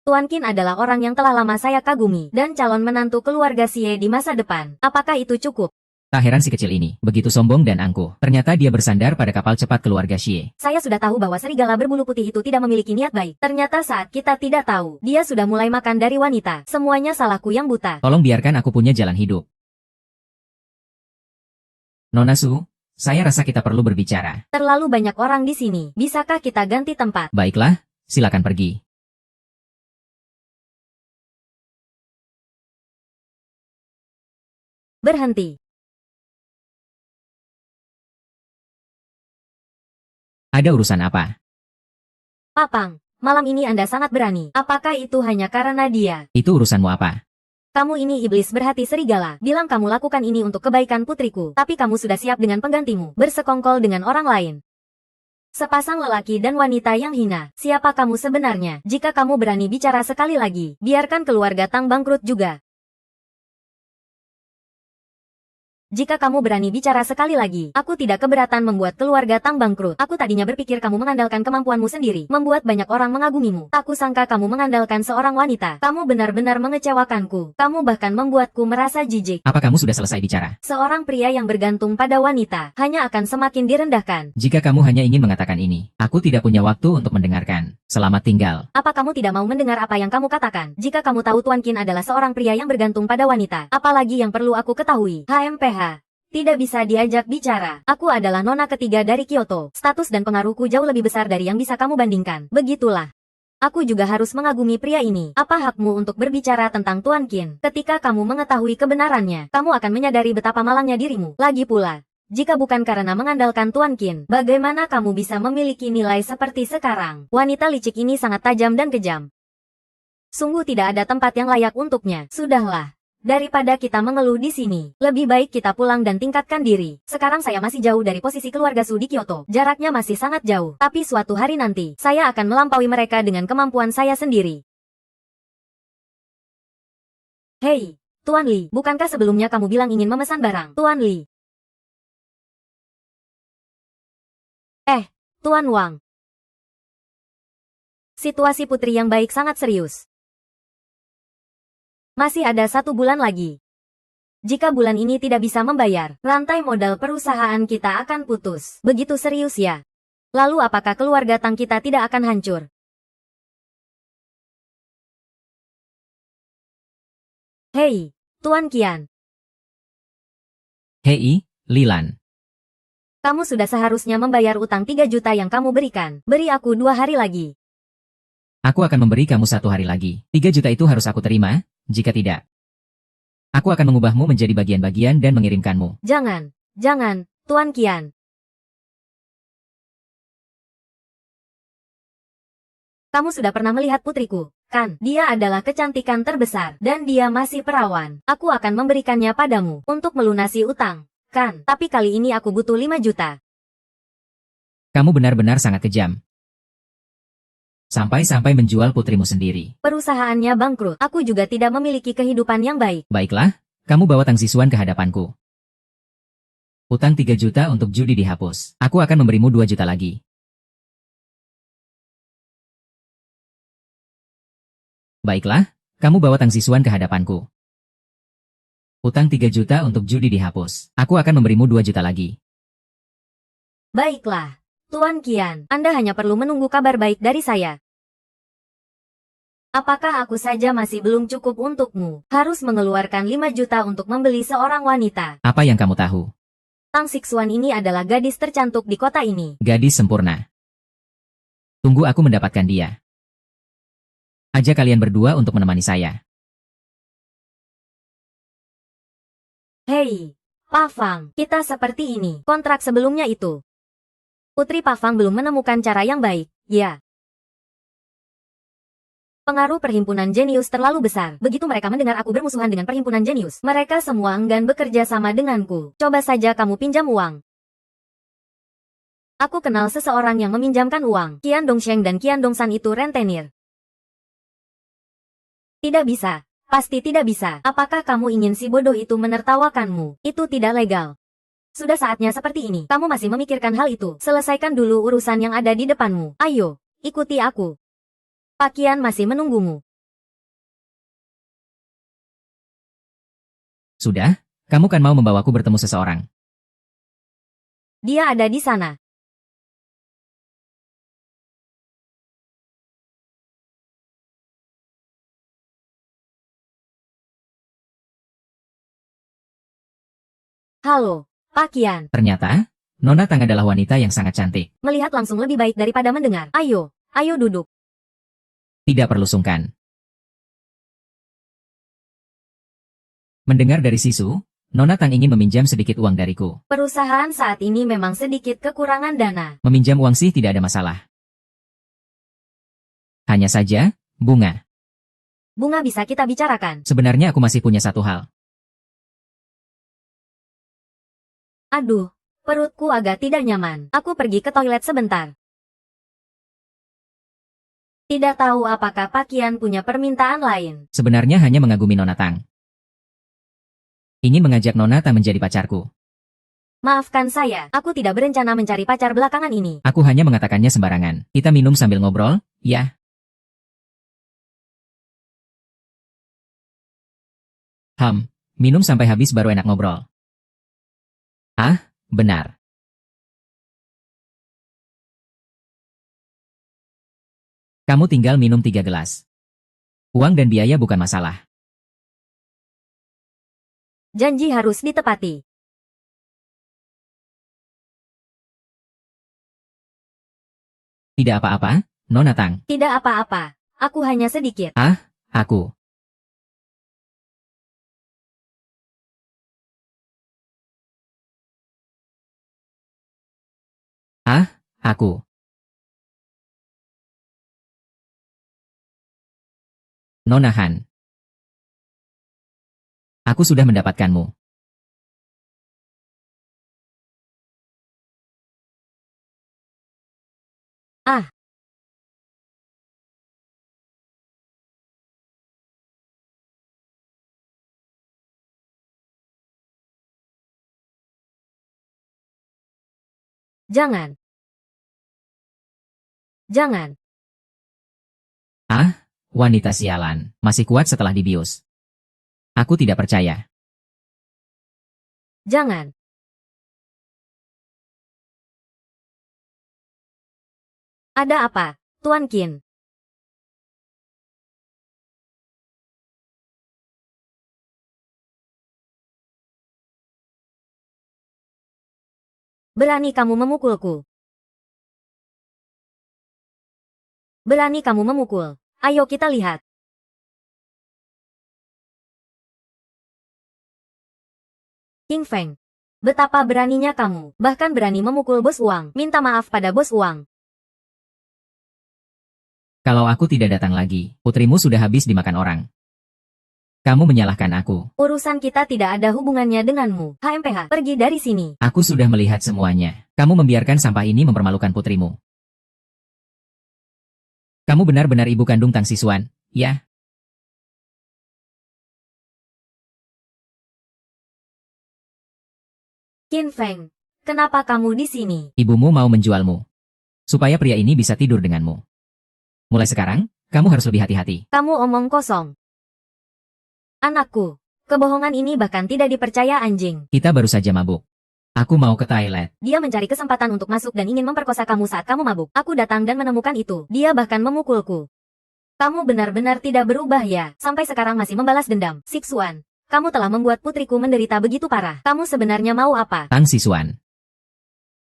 Tuan Qin adalah orang yang telah lama saya kagumi dan calon menantu keluarga Xie di masa depan. Apakah itu cukup? Tak heran si kecil ini, begitu sombong dan angkuh. Ternyata dia bersandar pada kapal cepat keluarga Xie. Saya sudah tahu bahwa serigala berbulu putih itu tidak memiliki niat baik. Ternyata saat kita tidak tahu, dia sudah mulai makan dari wanita. Semuanya salahku yang buta. Tolong biarkan aku punya jalan hidup. Nona Su, saya rasa kita perlu berbicara. Terlalu banyak orang di sini. Bisakah kita ganti tempat? Baiklah, silakan pergi. Berhenti. Ada urusan apa? Papang, malam ini Anda sangat berani. Apakah itu hanya karena dia? Itu urusanmu apa? Kamu ini iblis berhati serigala. Bilang kamu lakukan ini untuk kebaikan putriku. Tapi kamu sudah siap dengan penggantimu. Bersekongkol dengan orang lain. Sepasang lelaki dan wanita yang hina. Siapa kamu sebenarnya? Jika kamu berani bicara sekali lagi, biarkan keluarga Tang bangkrut juga. Jika kamu berani bicara sekali lagi, aku tidak keberatan membuat keluarga Tang bangkrut. Aku tadinya berpikir kamu mengandalkan kemampuanmu sendiri, membuat banyak orang mengagumimu. Tak kusangka kamu mengandalkan seorang wanita. Kamu benar-benar mengecewakanku. Kamu bahkan membuatku merasa jijik. Apa kamu sudah selesai bicara? Seorang pria yang bergantung pada wanita hanya akan semakin direndahkan. Jika kamu hanya ingin mengatakan ini, aku tidak punya waktu untuk mendengarkan. Selamat tinggal. Apa kamu tidak mau mendengar apa yang kamu katakan? Jika kamu tahu Tuan Qin adalah seorang pria yang bergantung pada wanita, apalagi yang perlu aku ketahui? HMPH. Tidak bisa diajak bicara. Aku adalah nona ketiga dari Kyoto. Status dan pengaruhku jauh lebih besar dari yang bisa kamu bandingkan. Begitulah. Aku juga harus mengagumi pria ini. Apa hakmu untuk berbicara tentang Tuan Qin? Ketika kamu mengetahui kebenarannya, kamu akan menyadari betapa malangnya dirimu. Lagi pula, jika bukan karena mengandalkan Tuan Qin, bagaimana kamu bisa memiliki nilai seperti sekarang? Wanita licik ini sangat tajam dan kejam. Sungguh tidak ada tempat yang layak untuknya. Sudahlah. Daripada kita mengeluh di sini, lebih baik kita pulang dan tingkatkan diri. Sekarang saya masih jauh dari posisi keluarga Su di Kyoto. Jaraknya masih sangat jauh. Tapi suatu hari nanti, saya akan melampaui mereka dengan kemampuan saya sendiri. Hei, Tuan Li, bukankah sebelumnya kamu bilang ingin memesan barang? Tuan Li. Tuan Wang. Situasi putri yang baik sangat serius. Masih ada 1 bulan lagi. Jika bulan ini tidak bisa membayar, rantai modal perusahaan kita akan putus. Begitu serius ya? Lalu apakah keluarga Tang kita tidak akan hancur? Hei, Tuan Qian. Hei, Lilan. Kamu sudah seharusnya membayar utang 3 juta yang kamu berikan. Beri aku 2 hari lagi. Aku akan memberi kamu 1 hari lagi. 3 juta itu harus aku terima, jika tidak. Aku akan mengubahmu menjadi bagian-bagian dan mengirimkanmu. Jangan, Tuan Qian. Kamu sudah pernah melihat putriku, kan? Dia adalah kecantikan terbesar, dan dia masih perawan. Aku akan memberikannya padamu, untuk melunasi utang, kan? Tapi kali ini aku butuh 5 juta. Kamu benar-benar sangat kejam. Sampai-sampai menjual putrimu sendiri. Perusahaannya bangkrut. Aku juga tidak memiliki kehidupan yang baik. Baiklah, kamu bawa Tang Zixuan ke hadapanku. Utang 3 juta untuk judi dihapus. Aku akan memberimu 2 juta lagi. Baiklah, kamu bawa Tang Zixuan ke hadapanku. Utang 3 juta untuk judi dihapus. Aku akan memberimu 2 juta lagi. Baiklah, Tuan Qian, Anda hanya perlu menunggu kabar baik dari saya. Apakah aku saja masih belum cukup untukmu? Harus mengeluarkan 5 juta untuk membeli seorang wanita. Apa yang kamu tahu? Tang Zixuan ini adalah gadis tercantik di kota ini. Gadis sempurna. Tunggu aku mendapatkan dia. Ajak kalian berdua untuk menemani saya. Hei, Pafang, kita seperti ini. Kontrak sebelumnya itu. Putri Pafang belum menemukan cara yang baik, ya. Pengaruh perhimpunan jenius terlalu besar. Begitu mereka mendengar aku bermusuhan dengan perhimpunan jenius, mereka semua enggan bekerja sama denganku. Coba saja kamu pinjam uang. Aku kenal seseorang yang meminjamkan uang. Qian Dongsheng dan Qian Dongsan itu rentenir. Tidak bisa. Pasti tidak bisa. Apakah kamu ingin si bodoh itu menertawakanmu? Itu tidak legal. Sudah saatnya seperti ini. Kamu masih memikirkan hal itu. Selesaikan dulu urusan yang ada di depanmu. Ayo, ikuti aku. Pak Qian masih menunggumu. Sudah, kamu kan mau membawaku bertemu seseorang. Dia ada di sana. Halo, Pak Qian. Ternyata, Nona Tang adalah wanita yang sangat cantik. Melihat langsung lebih baik daripada mendengar. Ayo, duduk. Tidak perlu sungkan. Mendengar dari Sisu, Nona Tang ingin meminjam sedikit uang dariku. Perusahaan saat ini memang sedikit kekurangan dana. Meminjam uang sih tidak ada masalah. Hanya saja, bunga. Bunga bisa kita bicarakan. Sebenarnya aku masih punya satu hal. Aduh, perutku agak tidak nyaman. Aku pergi ke toilet sebentar. Tidak tahu apakah Pak Qian punya permintaan lain. Sebenarnya hanya mengagumi Nona Tang. Ingin mengajak Nona Tang menjadi pacarku. Maafkan saya, aku tidak berencana mencari pacar belakangan ini. Aku hanya mengatakannya sembarangan. Kita minum sambil ngobrol, ya? Minum sampai habis baru enak ngobrol. Ah, benar. Kamu tinggal minum 3 gelas. Uang dan biaya bukan masalah. Janji harus ditepati. Tidak apa-apa, Nona Tang. Tidak apa-apa, aku hanya sedikit. Aku. Aku. Nona Han. Aku sudah mendapatkanmu. Ah. Jangan. Jangan. Wanita sialan. Masih kuat setelah dibius. Aku tidak percaya. Jangan. Ada apa, Tuan Qin? Berani kamu memukulku. Berani kamu memukul. Ayo kita lihat. King Feng. Betapa beraninya kamu, bahkan berani memukul bos uang. Minta maaf pada bos uang. Kalau aku tidak datang lagi, putrimu sudah habis dimakan orang. Kamu menyalahkan aku. Urusan kita tidak ada hubungannya denganmu. HMPH, pergi dari sini. Aku sudah melihat semuanya. Kamu membiarkan sampah ini mempermalukan putrimu. Kamu benar-benar ibu kandung Tang Sisuan, ya? Qin Feng, kenapa kamu di sini? Ibumu mau menjualmu. Supaya pria ini bisa tidur denganmu. Mulai sekarang, kamu harus lebih hati-hati. Kamu omong kosong. Anakku, kebohongan ini bahkan tidak dipercaya anjing. Kita baru saja mabuk. Aku mau ke toilet. Dia mencari kesempatan untuk masuk dan ingin memperkosa kamu saat kamu mabuk. Aku datang dan menemukan itu. Dia bahkan memukulku. Kamu benar-benar tidak berubah ya. Sampai sekarang masih membalas dendam. Sixuan, kamu telah membuat putriku menderita begitu parah. Kamu sebenarnya mau apa? Tang Sisuan.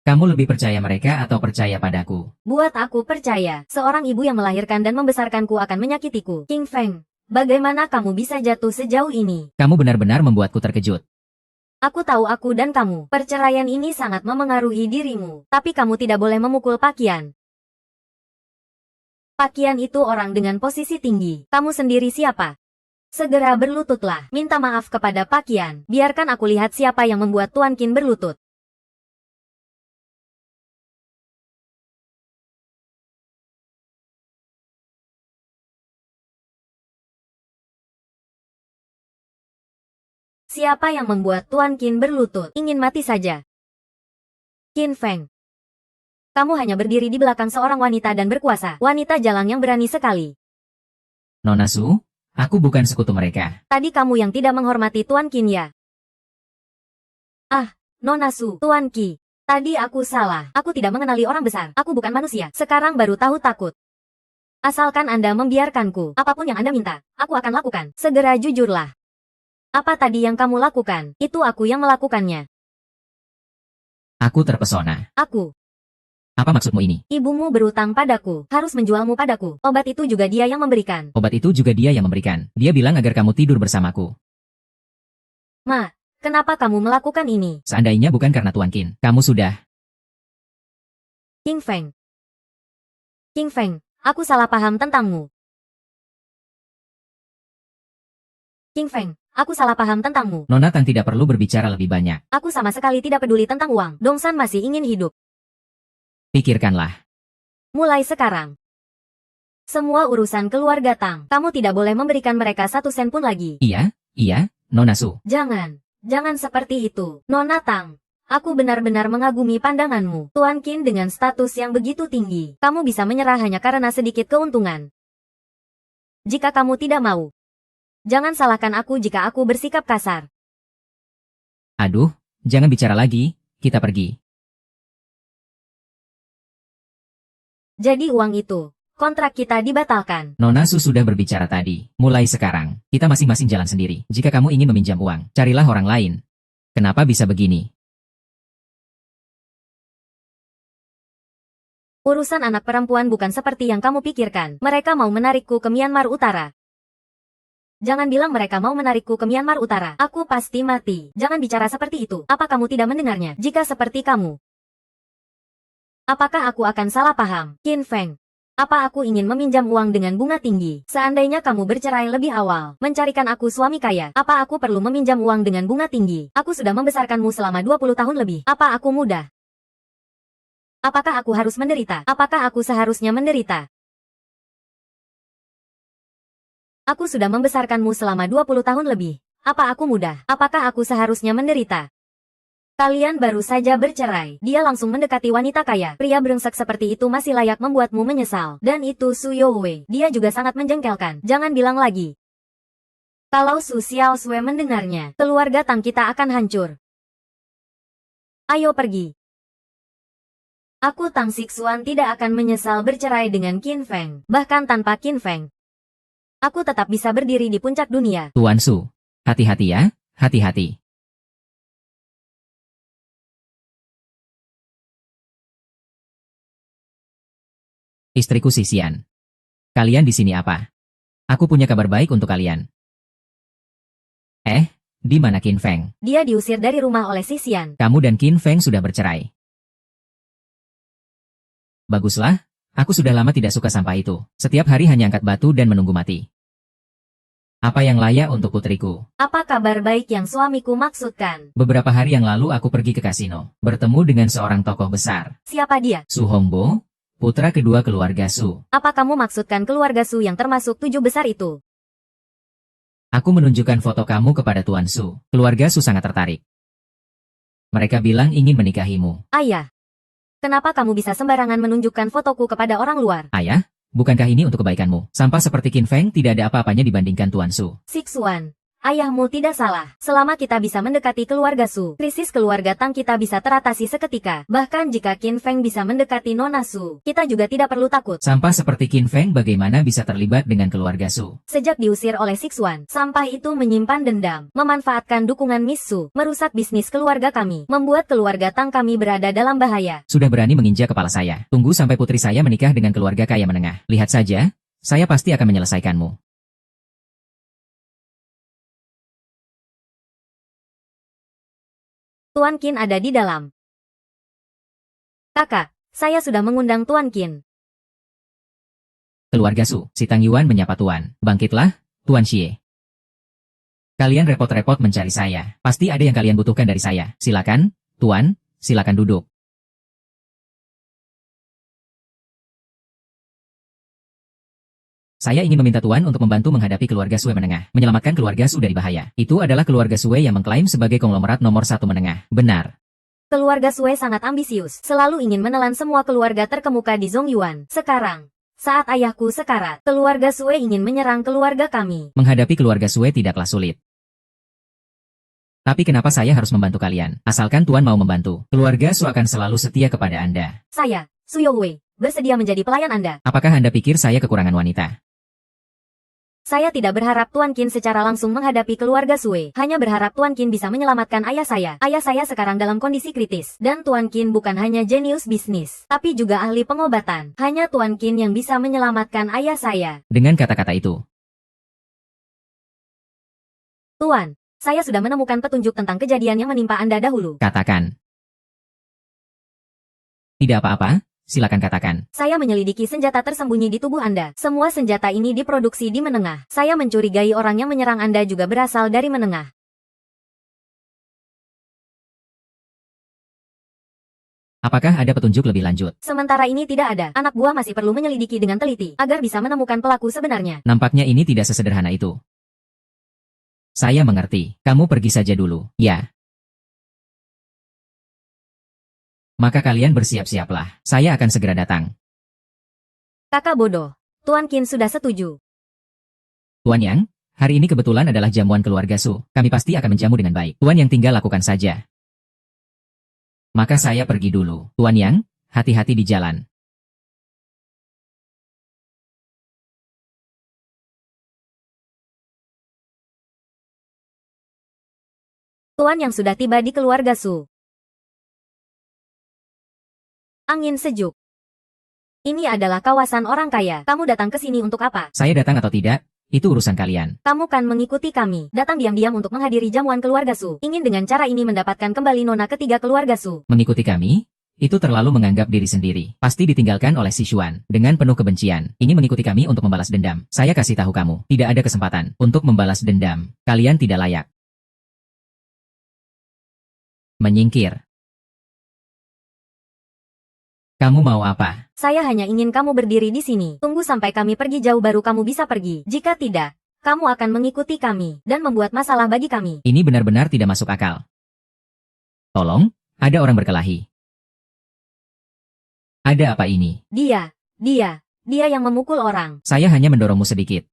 Kamu lebih percaya mereka atau percaya padaku? Buat aku percaya, seorang ibu yang melahirkan dan membesarkanku akan menyakitiku. King Feng, bagaimana kamu bisa jatuh sejauh ini? Kamu benar-benar membuatku terkejut. Aku tahu aku dan kamu. Perceraian ini sangat memengaruhi dirimu. Tapi kamu tidak boleh memukul Pakian. Pakian itu orang dengan posisi tinggi. Kamu sendiri siapa? Segera berlututlah. Minta maaf kepada Pakian. Biarkan aku lihat siapa yang membuat Tuan Qin berlutut. Siapa yang membuat Tuan Qin berlutut? Ingin mati saja. Qin Feng. Kamu hanya berdiri di belakang seorang wanita dan berkuasa. Wanita jalang yang berani sekali. Nona Su, aku bukan sekutu mereka. Tadi kamu yang tidak menghormati Tuan Qin ya? Nona Su, Tuan Qi. Tadi aku salah. Aku tidak mengenali orang besar. Aku bukan manusia. Sekarang baru tahu takut. Asalkan Anda membiarkanku. Apapun yang Anda minta, aku akan lakukan. Segera jujurlah. Apa tadi yang kamu lakukan? Itu aku yang melakukannya. Aku terpesona. Aku. Apa maksudmu ini? Ibumu berutang padaku. Harus menjualmu padaku. Obat itu juga dia yang memberikan. Obat itu juga dia yang memberikan. Dia bilang agar kamu tidur bersamaku. Ma, kenapa kamu melakukan ini? Seandainya bukan karena Tuan Qin, kamu sudah... King Feng. King Feng, aku salah paham tentangmu. King Feng, aku salah paham tentangmu. Nona Tang tidak perlu berbicara lebih banyak. Aku sama sekali tidak peduli tentang uang. Dongsan masih ingin hidup. Pikirkanlah. Mulai sekarang. Semua urusan keluarga Tang. Kamu tidak boleh memberikan mereka 1 sen pun lagi. Iya, Nona Su. Jangan. Jangan seperti itu, Nona Tang. Aku benar-benar mengagumi pandanganmu, Tuan Qin dengan status yang begitu tinggi. Kamu bisa menyerah hanya karena sedikit keuntungan. Jika kamu tidak mau, jangan salahkan aku jika aku bersikap kasar. Aduh, jangan bicara lagi, kita pergi. Jadi uang itu, kontrak kita dibatalkan. Nona Su sudah berbicara tadi. Mulai sekarang, kita masing-masing jalan sendiri. Jika kamu ingin meminjam uang, carilah orang lain. Kenapa bisa begini? Urusan anak perempuan bukan seperti yang kamu pikirkan. Mereka mau menarikku ke Myanmar Utara. Jangan bilang mereka mau menarikku ke Myanmar Utara. Aku pasti mati. Jangan bicara seperti itu. Apa kamu tidak mendengarnya? Jika seperti kamu, apakah aku akan salah paham? Qin Feng, apa aku ingin meminjam uang dengan bunga tinggi? Seandainya kamu bercerai lebih awal, mencarikan aku suami kaya, apa aku perlu meminjam uang dengan bunga tinggi? Aku sudah membesarkanmu selama 20 tahun lebih. Apa aku mudah? Apakah aku harus menderita? Apakah aku seharusnya menderita? Aku sudah membesarkanmu selama 20 tahun lebih. Apa aku mudah? Apakah aku seharusnya menderita? Kalian baru saja bercerai. Dia langsung mendekati wanita kaya. Pria brengsek seperti itu masih layak membuatmu menyesal. Dan itu Su Youwei. Dia juga sangat menjengkelkan. Jangan bilang lagi. Kalau Su Xiaosui mendengarnya, keluarga Tang kita akan hancur. Ayo pergi. Aku Tang Sixuan tidak akan menyesal bercerai dengan Qin Feng. Bahkan tanpa Qin Feng, aku tetap bisa berdiri di puncak dunia. Tuan Su, hati-hati ya, hati-hati. Istriku Sisian. Kalian di sini apa? Aku punya kabar baik untuk kalian. Di mana Qin Feng? Dia diusir dari rumah oleh Sisian. Kamu dan Qin Feng sudah bercerai. Baguslah, aku sudah lama tidak suka sampah itu. Setiap hari hanya angkat batu dan menunggu mati. Apa yang layak untuk putriku? Apa kabar baik yang suamiku maksudkan? Beberapa hari yang lalu aku pergi ke kasino, bertemu dengan seorang tokoh besar. Siapa dia? Su Hongbo, putra kedua keluarga Su. Apa kamu maksudkan keluarga Su yang termasuk 7 besar itu? Aku menunjukkan foto kamu kepada Tuan Su. Keluarga Su sangat tertarik. Mereka bilang ingin menikahimu. Ayah, kenapa kamu bisa sembarangan menunjukkan fotoku kepada orang luar? Ayah, bukankah ini untuk kebaikanmu? Sampah seperti Qin Feng tidak ada apa-apanya dibandingkan Tuan Su. Sixuan, ayahmu tidak salah. Selama kita bisa mendekati keluarga Su, krisis keluarga Tang kita bisa teratasi seketika. Bahkan jika Qin Feng bisa mendekati Nona Su, kita juga tidak perlu takut. Sampah seperti Qin Feng bagaimana bisa terlibat dengan keluarga Su? Sejak diusir oleh Sixuan, sampah itu menyimpan dendam, memanfaatkan dukungan Miss Su, merusak bisnis keluarga kami, membuat keluarga Tang kami berada dalam bahaya. Sudah berani menginjak kepala saya. Tunggu sampai putri saya menikah dengan keluarga kaya menengah. Lihat saja, saya pasti akan menyelesaikanmu. Tuan Qin ada di dalam. Kakak, saya sudah mengundang Tuan Qin. Keluarga Su, si Tang Yuan menyapa Tuan. Bangkitlah, Tuan Xie. Kalian repot-repot mencari saya. Pasti ada yang kalian butuhkan dari saya. Silakan, Tuan, silakan duduk. Saya ingin meminta Tuan untuk membantu menghadapi keluarga Sue menengah, menyelamatkan keluarga Su dari bahaya. Itu adalah keluarga Sue yang mengklaim sebagai konglomerat nomor 1 menengah. Benar. Keluarga Sue sangat ambisius, selalu ingin menelan semua keluarga terkemuka di Zongyuan. Sekarang, saat ayahku sekarat, keluarga Sue ingin menyerang keluarga kami. Menghadapi keluarga Sue tidaklah sulit. Tapi kenapa saya harus membantu kalian? Asalkan Tuan mau membantu, keluarga Su akan selalu setia kepada Anda. Saya, Su Youwei, bersedia menjadi pelayan Anda. Apakah Anda pikir saya kekurangan wanita? Saya tidak berharap Tuan Qin secara langsung menghadapi keluarga Sue. Hanya berharap Tuan Qin bisa menyelamatkan ayah saya. Ayah saya sekarang dalam kondisi kritis. Dan Tuan Qin bukan hanya jenius bisnis, tapi juga ahli pengobatan. Hanya Tuan Qin yang bisa menyelamatkan ayah saya. Dengan kata-kata itu, Tuan, saya sudah menemukan petunjuk tentang kejadian yang menimpa Anda dahulu. katakan. Tidak apa-apa, silakan katakan. Saya menyelidiki senjata tersembunyi di tubuh Anda. Semua senjata ini diproduksi di Menengah. Saya mencurigai orang yang menyerang Anda juga berasal dari Menengah. Apakah ada petunjuk lebih lanjut? Sementara ini tidak ada. Anak buah masih perlu menyelidiki dengan teliti agar bisa menemukan pelaku sebenarnya. Nampaknya ini tidak sesederhana itu. Saya mengerti. Kamu pergi saja dulu, ya. Maka kalian bersiap-siaplah. Saya akan segera datang. Kakak bodoh. Tuan Qin sudah setuju. Tuan Yang, hari ini kebetulan adalah jamuan keluarga Su. Kami pasti akan menjamu dengan baik. Tuan Yang tinggal lakukan saja. Maka saya pergi dulu. Tuan Yang, hati-hati di jalan. Tuan Yang sudah tiba di keluarga Su. Angin sejuk. Ini adalah kawasan orang kaya. Kamu datang ke sini untuk apa? Saya datang atau tidak, itu urusan kalian. Kamu kan mengikuti kami. Datang diam-diam untuk menghadiri jamuan keluarga Su. Ingin dengan cara ini mendapatkan kembali nona ketiga keluarga Su. Mengikuti kami? Itu terlalu menganggap diri sendiri. Pasti ditinggalkan oleh si Xuan. Dengan penuh kebencian. Ini mengikuti kami untuk membalas dendam. Saya kasih tahu kamu. Tidak ada kesempatan untuk membalas dendam. Kalian tidak layak. Menyingkir. Kamu mau apa? Saya hanya ingin kamu berdiri di sini. Tunggu sampai kami pergi jauh baru kamu bisa pergi. Jika tidak, kamu akan mengikuti kami dan membuat masalah bagi kami. Ini benar-benar tidak masuk akal. Tolong, ada orang berkelahi. Ada apa ini? Dia yang memukul orang. Saya hanya mendorongmu sedikit.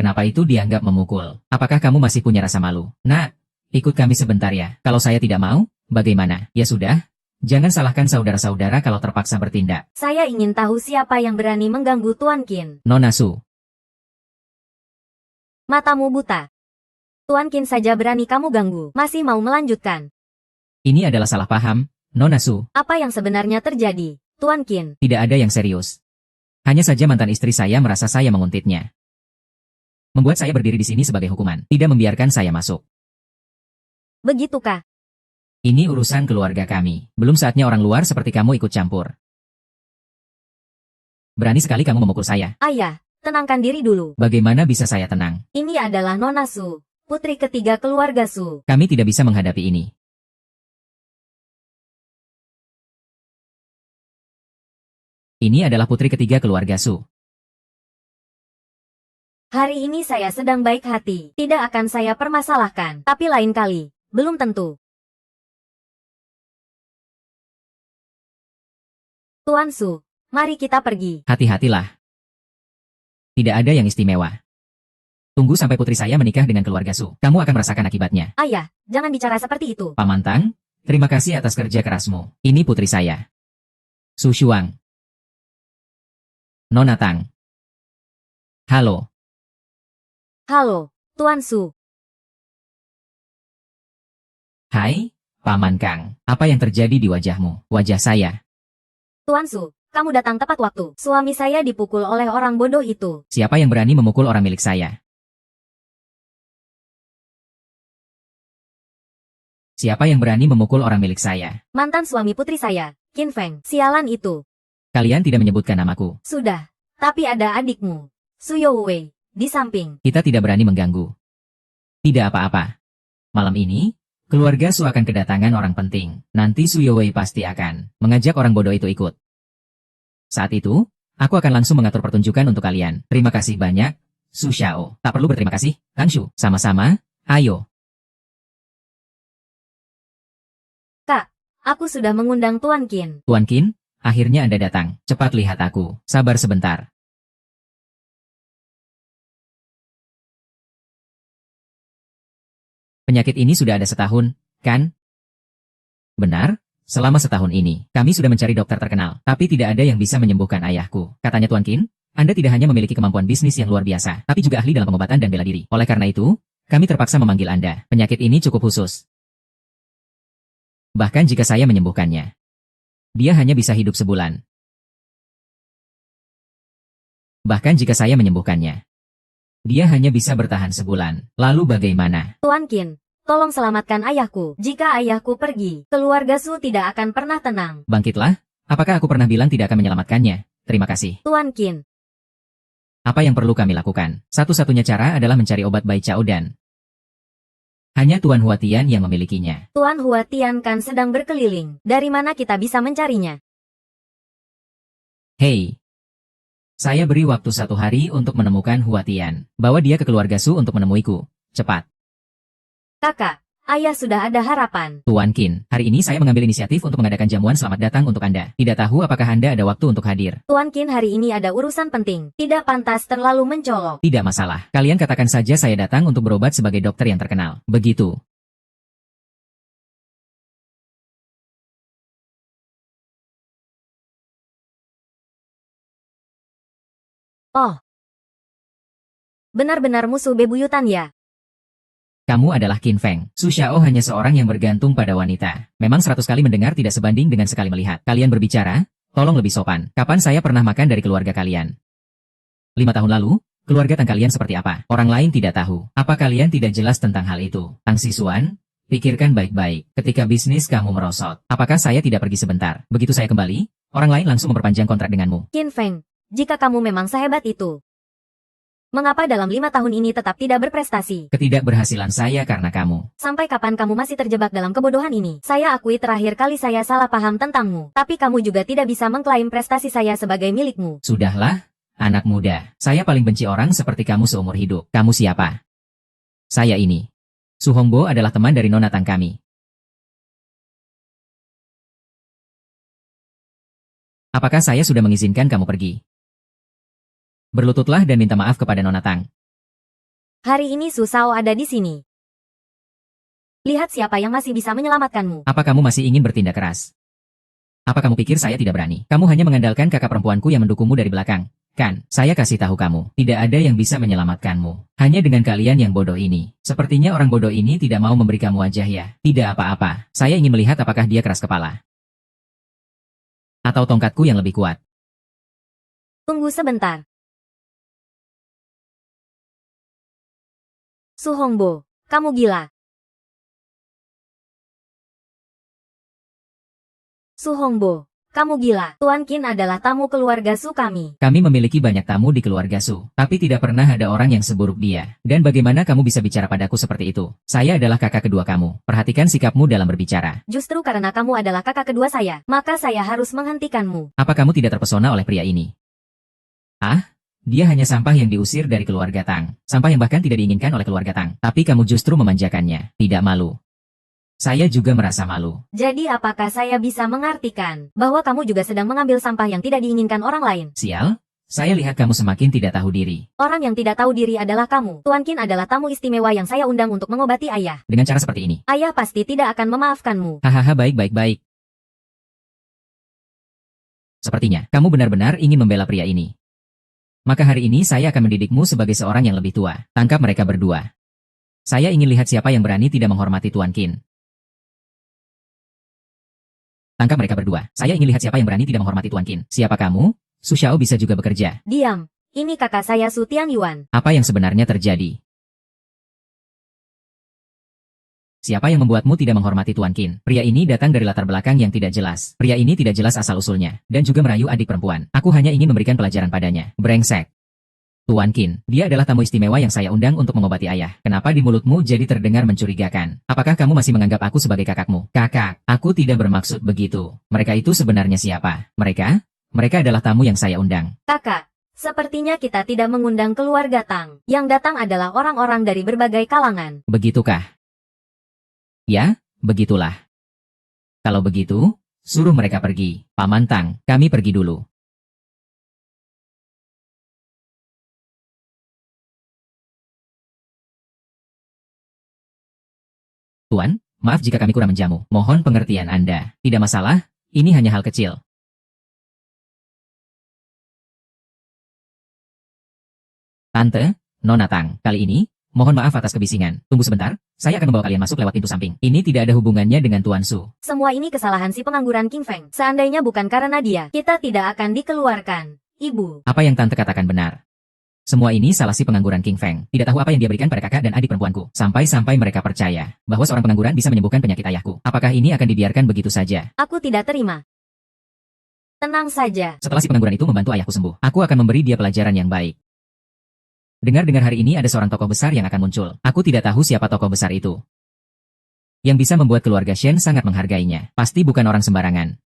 Kenapa itu dianggap memukul? Apakah kamu masih punya rasa malu? Nak, ikut kami sebentar ya. Kalau saya tidak mau, bagaimana? Ya sudah. Jangan salahkan saudara-saudara kalau terpaksa bertindak. Saya ingin tahu siapa yang berani mengganggu Tuan Qin. Nona Su. Matamu buta. Tuan Qin saja berani kamu ganggu. Masih mau melanjutkan. Ini adalah salah paham, Nona Su. Apa yang sebenarnya terjadi, Tuan Qin? Tidak ada yang serius. Hanya saja mantan istri saya merasa saya menguntitnya. Membuat saya berdiri di sini sebagai hukuman. Tidak membiarkan saya masuk. Begitukah? Ini urusan keluarga kami. Belum saatnya orang luar seperti kamu ikut campur. Berani sekali kamu memukul saya. Ayah, tenangkan diri dulu. Bagaimana bisa saya tenang? Ini adalah Nona Su, putri ketiga keluarga Su. Kami tidak bisa menghadapi ini. Ini adalah putri ketiga keluarga Su. Hari ini saya sedang baik hati. Tidak akan saya permasalahkan. Tapi lain kali, belum tentu. Tuan Su, mari kita pergi. Hati-hatilah. Tidak ada yang istimewa. Tunggu sampai putri saya menikah dengan keluarga Su. Kamu akan merasakan akibatnya. Ayah, jangan bicara seperti itu. Paman Tang, terima kasih atas kerja kerasmu. Ini putri saya. Su Shuang. Nona Tang. Halo. Halo, Tuan Su. Hai, Paman Kang. Apa yang terjadi di wajahmu? Wajah saya. Tuan Su, kamu datang tepat waktu. Suami saya dipukul oleh orang bodoh itu. Siapa yang berani memukul orang milik saya? Siapa yang berani memukul orang milik saya? Mantan suami putri saya, Qin Feng. Sialan itu. Kalian tidak menyebutkan namaku. Sudah, tapi ada adikmu, Su Youwei, di samping. Kita tidak berani mengganggu. Tidak apa-apa. Malam ini, keluarga Su akan kedatangan orang penting. Nanti Su Youwei pasti akan mengajak orang bodoh itu ikut. Saat itu, aku akan langsung mengatur pertunjukan untuk kalian. Terima kasih banyak, Su Xiao. Tak perlu berterima kasih, Kan Shu. Sama-sama, ayo. Kak, aku sudah mengundang Tuan Qin. Tuan Qin, akhirnya Anda datang. Cepat lihat aku. Sabar sebentar. Penyakit ini sudah ada setahun, kan? Benar, selama setahun ini, kami sudah mencari dokter terkenal, tapi tidak ada yang bisa menyembuhkan ayahku. Katanya Tuan Qin, Anda tidak hanya memiliki kemampuan bisnis yang luar biasa, tapi juga ahli dalam pengobatan dan bela diri. Oleh karena itu, kami terpaksa memanggil Anda. Penyakit ini cukup khusus. Bahkan jika saya menyembuhkannya, dia hanya bisa hidup sebulan. Bahkan jika saya menyembuhkannya, dia hanya bisa bertahan sebulan. Lalu bagaimana? Tuan Qin, tolong selamatkan ayahku. Jika ayahku pergi, keluarga Su tidak akan pernah tenang. Bangkitlah. Apakah aku pernah bilang tidak akan menyelamatkannya? Terima kasih. Tuan Qin. Apa yang perlu kami lakukan? Satu-satunya cara adalah mencari obat Bai Chao Dan. Hanya Tuan Huatian yang memilikinya. Tuan Huatian kan sedang berkeliling. Dari mana kita bisa mencarinya? Hei. Saya beri waktu 1 hari untuk menemukan Huatian. Bawa dia ke keluarga Su untuk menemuiku. Cepat. Kakak, ayah sudah ada harapan. Tuan Qin, hari ini saya mengambil inisiatif untuk mengadakan jamuan selamat datang untuk Anda. Tidak tahu apakah Anda ada waktu untuk hadir. Tuan Qin, hari ini ada urusan penting. Tidak pantas terlalu mencolok. Tidak masalah. Kalian katakan saja saya datang untuk berobat sebagai dokter yang terkenal. Begitu. Oh. Benar-benar musuh bebuyutan ya? Kamu adalah Qin Feng. Su Xiao hanya seorang yang bergantung pada wanita. Memang 100 kali mendengar tidak sebanding dengan sekali melihat. Kalian berbicara, tolong lebih sopan. Kapan saya pernah makan dari keluarga kalian? 5 tahun lalu, keluarga Tang kalian seperti apa? Orang lain tidak tahu. Apa kalian tidak jelas tentang hal itu? Tang Sisuan, pikirkan baik-baik. Ketika bisnis kamu merosot, apakah saya tidak pergi sebentar? Begitu saya kembali, orang lain langsung memperpanjang kontrak denganmu. Qin Feng, jika kamu memang sehebat itu, mengapa dalam 5 tahun ini tetap tidak berprestasi? Ketidakberhasilan saya karena kamu. Sampai kapan kamu masih terjebak dalam kebodohan ini? Saya akui terakhir kali saya salah paham tentangmu. Tapi kamu juga tidak bisa mengklaim prestasi saya sebagai milikmu. Sudahlah, anak muda. Saya paling benci orang seperti kamu seumur hidup. Kamu siapa? Saya ini. Su Hongbo adalah teman dari Nona Tang kami. Apakah saya sudah mengizinkan kamu pergi? Berlututlah dan minta maaf kepada Nona Tang. Hari ini Su Shao ada di sini. Lihat siapa yang masih bisa menyelamatkanmu. Apa kamu masih ingin bertindak keras? Apa kamu pikir saya tidak berani? Kamu hanya mengandalkan kakak perempuanku yang mendukungmu dari belakang. Kan, saya kasih tahu kamu, tidak ada yang bisa menyelamatkanmu. Hanya dengan kalian yang bodoh ini. Sepertinya orang bodoh ini tidak mau memberi kamu wajah ya. Tidak apa-apa, saya ingin melihat apakah dia keras kepala. Atau tongkatku yang lebih kuat. Tunggu sebentar. Su Hongbo, kamu gila. Su Hongbo, kamu gila. Tuan Qin adalah tamu keluarga Su kami. Kami memiliki banyak tamu di keluarga Su, tapi tidak pernah ada orang yang seburuk dia. Dan bagaimana kamu bisa bicara padaku seperti itu? Saya adalah kakak kedua kamu. Perhatikan sikapmu dalam berbicara. Justru karena kamu adalah kakak kedua saya, maka saya harus menghentikanmu. Apa kamu tidak terpesona oleh pria ini? Ah? Dia hanya sampah yang diusir dari keluarga Tang. Sampah yang bahkan tidak diinginkan oleh keluarga Tang. Tapi kamu justru memanjakannya. Tidak malu. Saya juga merasa malu. Jadi apakah saya bisa mengartikan bahwa kamu juga sedang mengambil sampah yang tidak diinginkan orang lain? Sial, saya lihat kamu semakin tidak tahu diri. Orang yang tidak tahu diri adalah kamu. Tuan Qin adalah tamu istimewa yang saya undang untuk mengobati ayah. Dengan cara seperti ini. Ayah pasti tidak akan memaafkanmu. Hahaha, baik. Sepertinya, kamu benar-benar ingin membela pria ini. Maka hari ini saya akan mendidikmu sebagai seorang yang lebih tua. Tangkap mereka berdua. Saya ingin lihat siapa yang berani tidak menghormati Tuan Qin. Tangkap mereka berdua. Saya ingin lihat siapa yang berani tidak menghormati Tuan Qin. Siapa kamu? Su Xiao bisa juga bekerja. Diam. Ini kakak saya Su Tianyuan. Apa yang sebenarnya terjadi? Siapa yang membuatmu tidak menghormati Tuan Qin? Pria ini datang dari latar belakang yang tidak jelas. Pria ini tidak jelas asal-usulnya. Dan juga merayu adik perempuan. Aku hanya ingin memberikan pelajaran padanya. Brengsek. Tuan Qin, dia adalah tamu istimewa yang saya undang untuk mengobati ayah. Kenapa di mulutmu jadi terdengar mencurigakan? Apakah kamu masih menganggap aku sebagai kakakmu? Kakak, aku tidak bermaksud begitu. Mereka itu sebenarnya siapa? Mereka? Mereka adalah tamu yang saya undang. Kakak, sepertinya kita tidak mengundang keluarga Tang. Yang datang adalah orang-orang dari berbagai kalangan. Begitukah? Ya, begitulah. Kalau begitu, suruh mereka pergi. Paman Tang, kami pergi dulu. Tuan, maaf jika kami kurang menjamu. Mohon pengertian Anda. Tidak masalah, ini hanya hal kecil. Tante, Nona Tang, kali ini, mohon maaf atas kebisingan. Tunggu sebentar, saya akan membawa kalian masuk lewat pintu samping. Ini tidak ada hubungannya dengan Tuan Su. Semua ini kesalahan si pengangguran Qin Feng. Seandainya bukan karena dia, kita tidak akan dikeluarkan. Ibu. Apa yang Tante katakan benar? Semua ini salah si pengangguran Qin Feng. Tidak tahu apa yang dia berikan pada kakak dan adik perempuanku. Sampai-sampai mereka percaya bahwa seorang pengangguran bisa menyembuhkan penyakit ayahku. Apakah ini akan dibiarkan begitu saja? Aku tidak terima. Tenang saja. Setelah si pengangguran itu membantu ayahku sembuh, aku akan memberi dia pelajaran yang baik. Dengar-dengar hari ini ada seorang tokoh besar yang akan muncul. Aku tidak tahu siapa tokoh besar itu. Yang bisa membuat keluarga Shen sangat menghargainya. Pasti bukan orang sembarangan.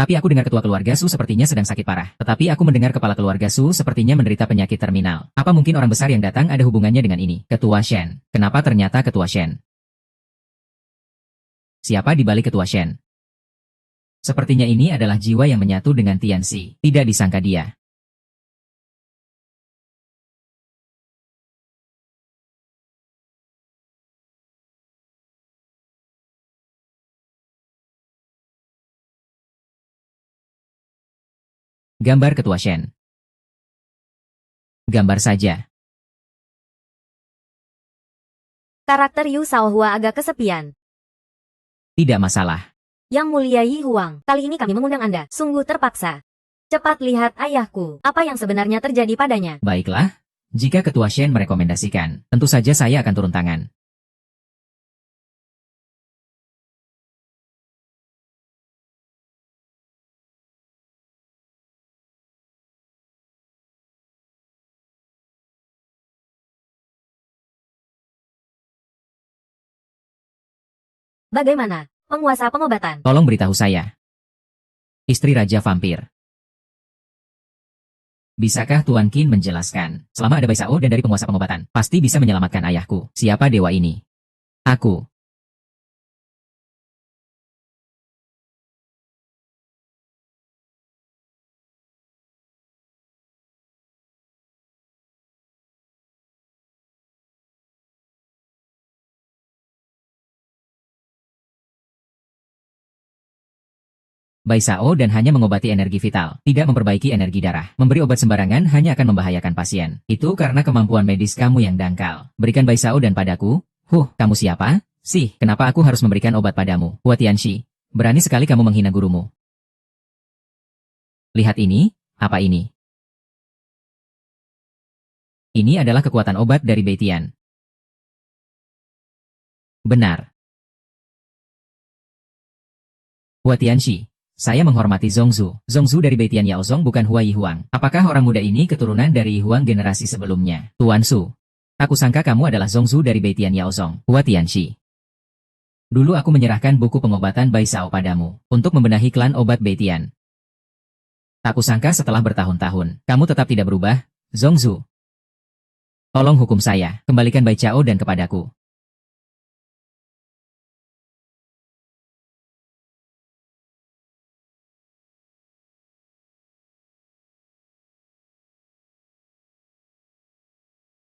Tapi aku dengar ketua keluarga Su sepertinya sedang sakit parah. Tetapi aku mendengar kepala keluarga Su sepertinya menderita penyakit terminal. Apa mungkin orang besar yang datang ada hubungannya dengan ini? Ketua Shen. Kenapa ternyata Ketua Shen? Siapa di balik Ketua Shen? Sepertinya ini adalah jiwa yang menyatu dengan Tianxi. Tidak disangka dia. Gambar Ketua Shen. Gambar saja. Karakter Yu Shaohua agak kesepian. Tidak masalah. Yang Mulia Yi Huang, kali ini kami mengundang Anda. Sungguh terpaksa. Cepat lihat ayahku. Apa yang sebenarnya terjadi padanya? Baiklah. Jika Ketua Shen merekomendasikan, tentu saja saya akan turun tangan. Bagaimana? Penguasa pengobatan. Tolong beritahu saya. Istri Raja Vampir. Bisakah Tuan Qin menjelaskan? Selama ada Bai Sao dan dari penguasa pengobatan, pasti bisa menyelamatkan ayahku. Siapa dewa ini? Aku. Bai Sao dan hanya mengobati energi vital, tidak memperbaiki energi darah. Memberi obat sembarangan hanya akan membahayakan pasien. Itu karena kemampuan medis kamu yang dangkal. Berikan Bai Sao dan padaku. Kamu siapa? Sih, kenapa aku harus memberikan obat padamu? Hua Tianxi, berani sekali kamu menghina gurumu. Lihat ini, apa ini? Ini adalah kekuatan obat dari Bei Tian. Benar. Hua Tianxi, saya menghormati Zongzu. Zongzu dari Bei Tian Yaozong bukan Hua Yi Huang. Apakah orang muda ini keturunan dari Yi Huang generasi sebelumnya? Tuan Su. Aku sangka kamu adalah Zongzu dari Bei Tian Yaozong. Hua Tianxi. Dulu aku menyerahkan buku pengobatan Bai Sao padamu, untuk membenahi klan obat Bei Tian. Aku sangka setelah bertahun-tahun, kamu tetap tidak berubah, Zongzu. Tolong hukum saya, kembalikan Bai Chao dan kepadaku.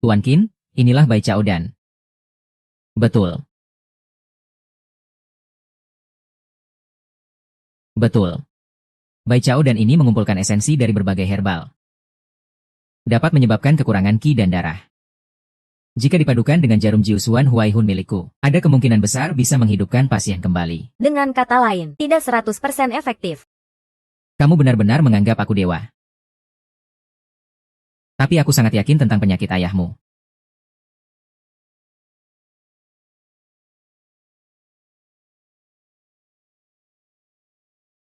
Tuan Qin, inilah Bai Chao dan... Betul. Betul. Bai Chao dan ini mengumpulkan esensi dari berbagai herbal. Dapat menyebabkan kekurangan ki dan darah. Jika dipadukan dengan jarum Jiusuan Huai Hun milikku, ada kemungkinan besar bisa menghidupkan pasien kembali. Dengan kata lain, tidak 100% efektif. Kamu benar-benar menganggap aku dewa. Tapi aku sangat yakin tentang penyakit ayahmu.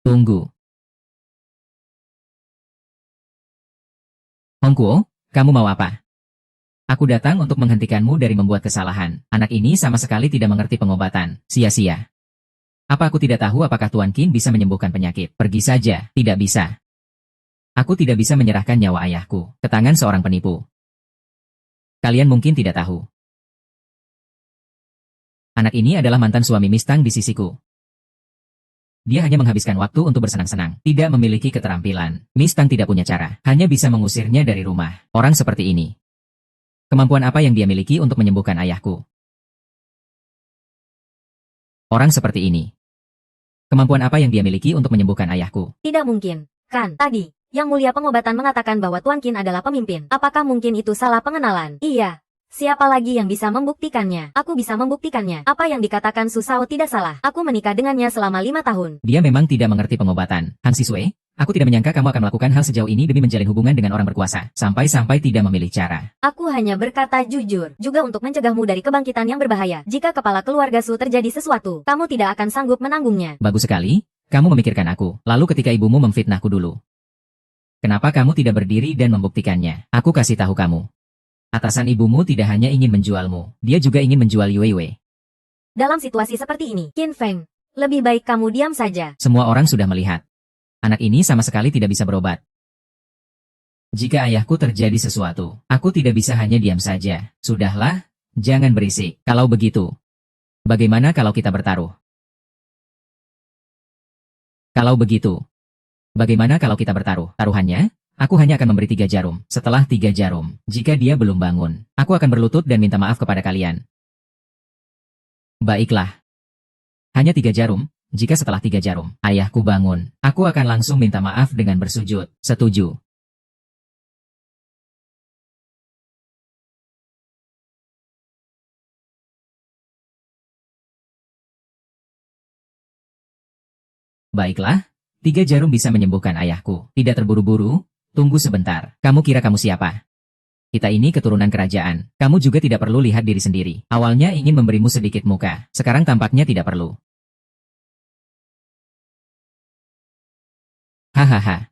Tunggu. Hongkuo, kamu mau apa? Aku datang untuk menghentikanmu dari membuat kesalahan. Anak ini sama sekali tidak mengerti pengobatan. Sia-sia. Apa aku tidak tahu apakah Tuan Qin bisa menyembuhkan penyakit? Pergi saja, tidak bisa. Aku tidak bisa menyerahkan nyawa ayahku ke tangan seorang penipu. Kalian mungkin tidak tahu. Anak ini adalah mantan suami Miss Tang di sisiku. Dia hanya menghabiskan waktu untuk bersenang-senang, tidak memiliki keterampilan. Miss Tang tidak punya cara, hanya bisa mengusirnya dari rumah. Orang seperti ini. Kemampuan apa yang dia miliki untuk menyembuhkan ayahku? Orang seperti ini. Kemampuan apa yang dia miliki untuk menyembuhkan ayahku? Tidak mungkin, kan? Tadi, Yang Mulia Pengobatan mengatakan bahwa Tuan Qin adalah pemimpin. Apakah mungkin itu salah pengenalan? Iya. Siapa lagi yang bisa membuktikannya? Aku bisa membuktikannya. Apa yang dikatakan Su Shao tidak salah. Aku menikah dengannya selama 5 tahun. Dia memang tidak mengerti pengobatan. Han Sisue, aku tidak menyangka kamu akan melakukan hal sejauh ini demi menjalin hubungan dengan orang berkuasa. Sampai-sampai tidak memilih cara. Aku hanya berkata jujur. Juga untuk mencegahmu dari kebangkitan yang berbahaya. Jika kepala keluarga Su terjadi sesuatu, kamu tidak akan sanggup menanggungnya. Bagus sekali. Kamu memikirkan aku. Lalu ketika ibumu memfitnahku dulu. Kenapa kamu tidak berdiri dan membuktikannya? Aku kasih tahu kamu. Atasan ibumu tidak hanya ingin menjualmu, dia juga ingin menjual Yue Wei. Dalam situasi seperti ini, Qin Feng, lebih baik kamu diam saja. Semua orang sudah melihat. Anak ini sama sekali tidak bisa berobat. Jika ayahku terjadi sesuatu, aku tidak bisa hanya diam saja. Sudahlah, jangan berisik. Kalau begitu, bagaimana kalau kita bertaruh? Kalau begitu, bagaimana kalau kita bertaruh? Taruhannya, aku hanya akan memberi 3 jarum. Setelah 3 jarum, jika dia belum bangun, aku akan berlutut dan minta maaf kepada kalian. Baiklah. Hanya 3 jarum, jika setelah 3 jarum, ayahku bangun, aku akan langsung minta maaf dengan bersujud. Setuju. Baiklah, 3 jarum bisa menyembuhkan ayahku. Tidak terburu-buru, tunggu sebentar. Kamu kira kamu siapa? Kita ini keturunan kerajaan. Kamu juga tidak perlu lihat diri sendiri. Awalnya ingin memberimu sedikit muka. Sekarang tampaknya tidak perlu. Hahaha.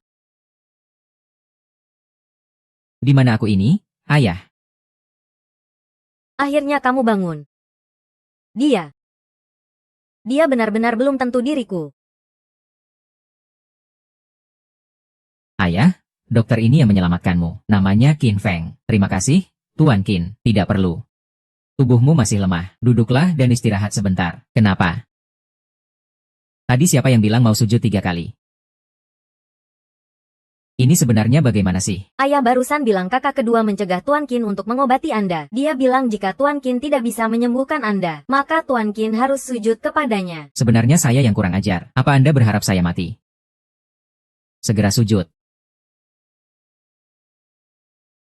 Di mana aku ini, ayah? Akhirnya kamu bangun. Dia benar-benar belum tentu diriku. Ayah, dokter ini yang menyelamatkanmu. Namanya Qin Feng. Terima kasih, Tuan Qin. Tidak perlu. Tubuhmu masih lemah. Duduklah dan istirahat sebentar. Kenapa? Tadi siapa yang bilang mau sujud 3 kali? Ini sebenarnya bagaimana sih? Ayah barusan bilang kakak kedua mencegah Tuan Qin untuk mengobati Anda. Dia bilang jika Tuan Qin tidak bisa menyembuhkan Anda, maka Tuan Qin harus sujud kepadanya. Sebenarnya saya yang kurang ajar. Apa Anda berharap saya mati? Segera sujud.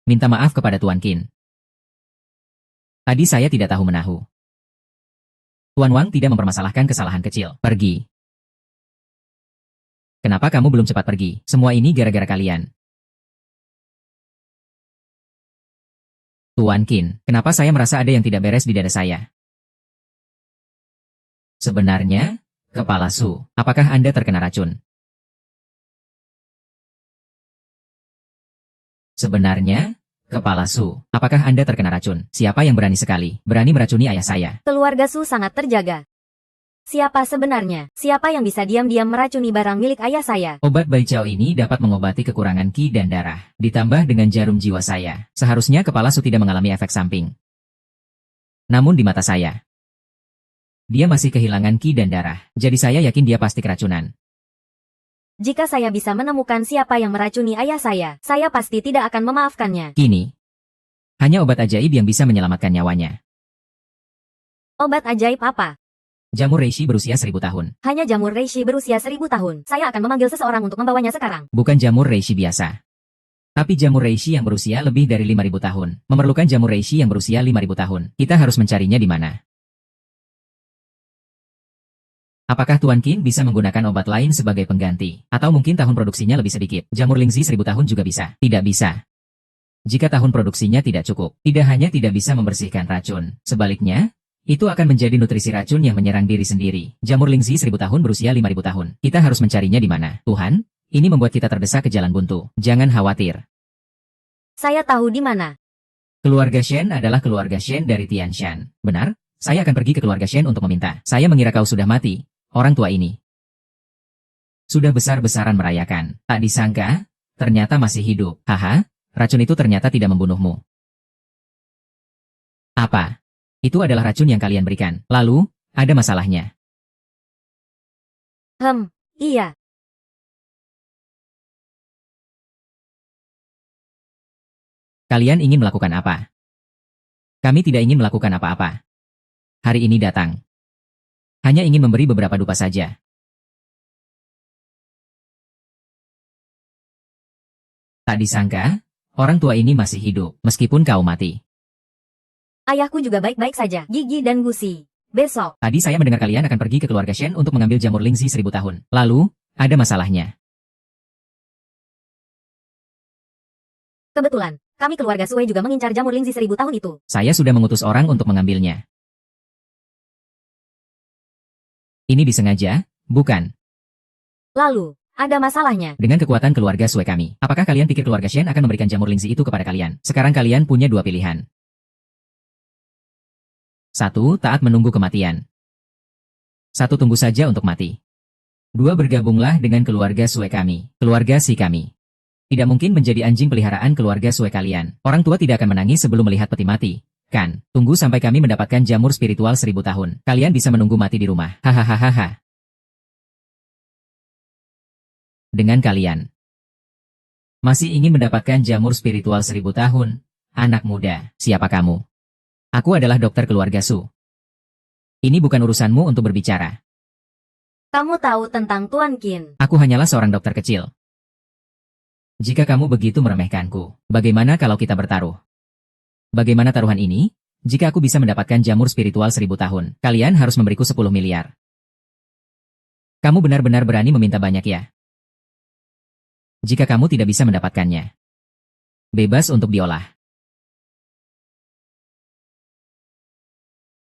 Minta maaf kepada Tuan Qin. Tadi saya tidak tahu menahu. Tuan Wang tidak mempermasalahkan kesalahan kecil. Pergi. Kenapa kamu belum cepat pergi? Semua ini gara-gara kalian. Tuan Qin, kenapa saya merasa ada yang tidak beres di dada saya? Sebenarnya, Kepala Su, apakah Anda terkena racun? Sebenarnya, Kepala Su, apakah Anda terkena racun? Siapa yang berani sekali, berani meracuni ayah saya? Keluarga Su sangat terjaga. Siapa sebenarnya? Siapa yang bisa diam-diam meracuni barang milik ayah saya? Obat Baijiao ini dapat mengobati kekurangan Qi dan darah, ditambah dengan jarum jiwa saya. Seharusnya Kepala Su tidak mengalami efek samping. Namun di mata saya, dia masih kehilangan Qi dan darah, jadi saya yakin dia pasti keracunan. Jika saya bisa menemukan siapa yang meracuni ayah saya pasti tidak akan memaafkannya. Kini, hanya obat ajaib yang bisa menyelamatkan nyawanya. Obat ajaib apa? Jamur reishi berusia 1000 tahun. Hanya jamur reishi berusia 1000 tahun. Saya akan memanggil seseorang untuk membawanya sekarang. Bukan jamur reishi biasa. Tapi jamur reishi yang berusia lebih dari 5000 tahun. Memerlukan jamur reishi yang berusia 5000 tahun. Kita harus mencarinya di mana? Apakah Tuan Qin bisa menggunakan obat lain sebagai pengganti? Atau mungkin tahun produksinya lebih sedikit? Jamur Lingzi 1000 tahun juga bisa. Tidak bisa. Jika tahun produksinya tidak cukup, tidak hanya tidak bisa membersihkan racun. Sebaliknya, itu akan menjadi nutrisi racun yang menyerang diri sendiri. Jamur Lingzi 1000 tahun berusia 5000 tahun. Kita harus mencarinya di mana? Tuhan, ini membuat kita terdesak ke jalan buntu. Jangan khawatir. Saya tahu di mana. Keluarga Shen adalah keluarga Shen dari Tianshan. Benar? Saya akan pergi ke keluarga Shen untuk meminta. Saya mengira kau sudah mati. Orang tua ini sudah besar-besaran merayakan. Tak disangka, ternyata masih hidup. Haha, racun itu ternyata tidak membunuhmu. Apa? Itu adalah racun yang kalian berikan. Lalu, ada masalahnya. Iya. Kalian ingin melakukan apa? Kami tidak ingin melakukan apa-apa. Hari ini datang. Hanya ingin memberi beberapa dupa saja. Tak disangka, orang tua ini masih hidup, meskipun kau mati. Ayahku juga baik-baik saja. Gigi dan gusi. Besok. Tadi saya mendengar kalian akan pergi ke keluarga Shen untuk mengambil jamur Lingzi 1000 tahun. Lalu, ada masalahnya. Kebetulan, kami keluarga Sue juga mengincar jamur Lingzi 1000 tahun itu. Saya sudah mengutus orang untuk mengambilnya. Ini disengaja, bukan? Lalu, ada masalahnya. Dengan kekuatan keluarga Sue kami, apakah kalian pikir keluarga Shen akan memberikan jamur Lingzi itu kepada kalian? Sekarang kalian punya 2 pilihan. 1. Taat menunggu kematian. 1. Tunggu saja untuk mati. Dua bergabunglah dengan keluarga Sue kami, keluarga si kami. Tidak mungkin menjadi anjing peliharaan keluarga Sue kalian. Orang tua tidak akan menangis sebelum melihat peti mati. Kan, tunggu sampai kami mendapatkan jamur spiritual 1000 tahun. Kalian bisa menunggu mati di rumah. Hahaha. Dengan kalian masih ingin mendapatkan jamur spiritual 1000 tahun? Anak muda, siapa kamu? Aku adalah dokter keluarga Su. Ini bukan urusanmu untuk berbicara. Kamu tahu tentang Tuan Qin. Aku hanyalah seorang dokter kecil. Jika kamu begitu meremehkanku, bagaimana kalau kita bertaruh? Bagaimana taruhan ini? Jika aku bisa mendapatkan jamur spiritual 1000 tahun, kalian harus memberiku 10 miliar. Kamu benar-benar berani meminta banyak ya? Jika kamu tidak bisa mendapatkannya, bebas untuk diolah.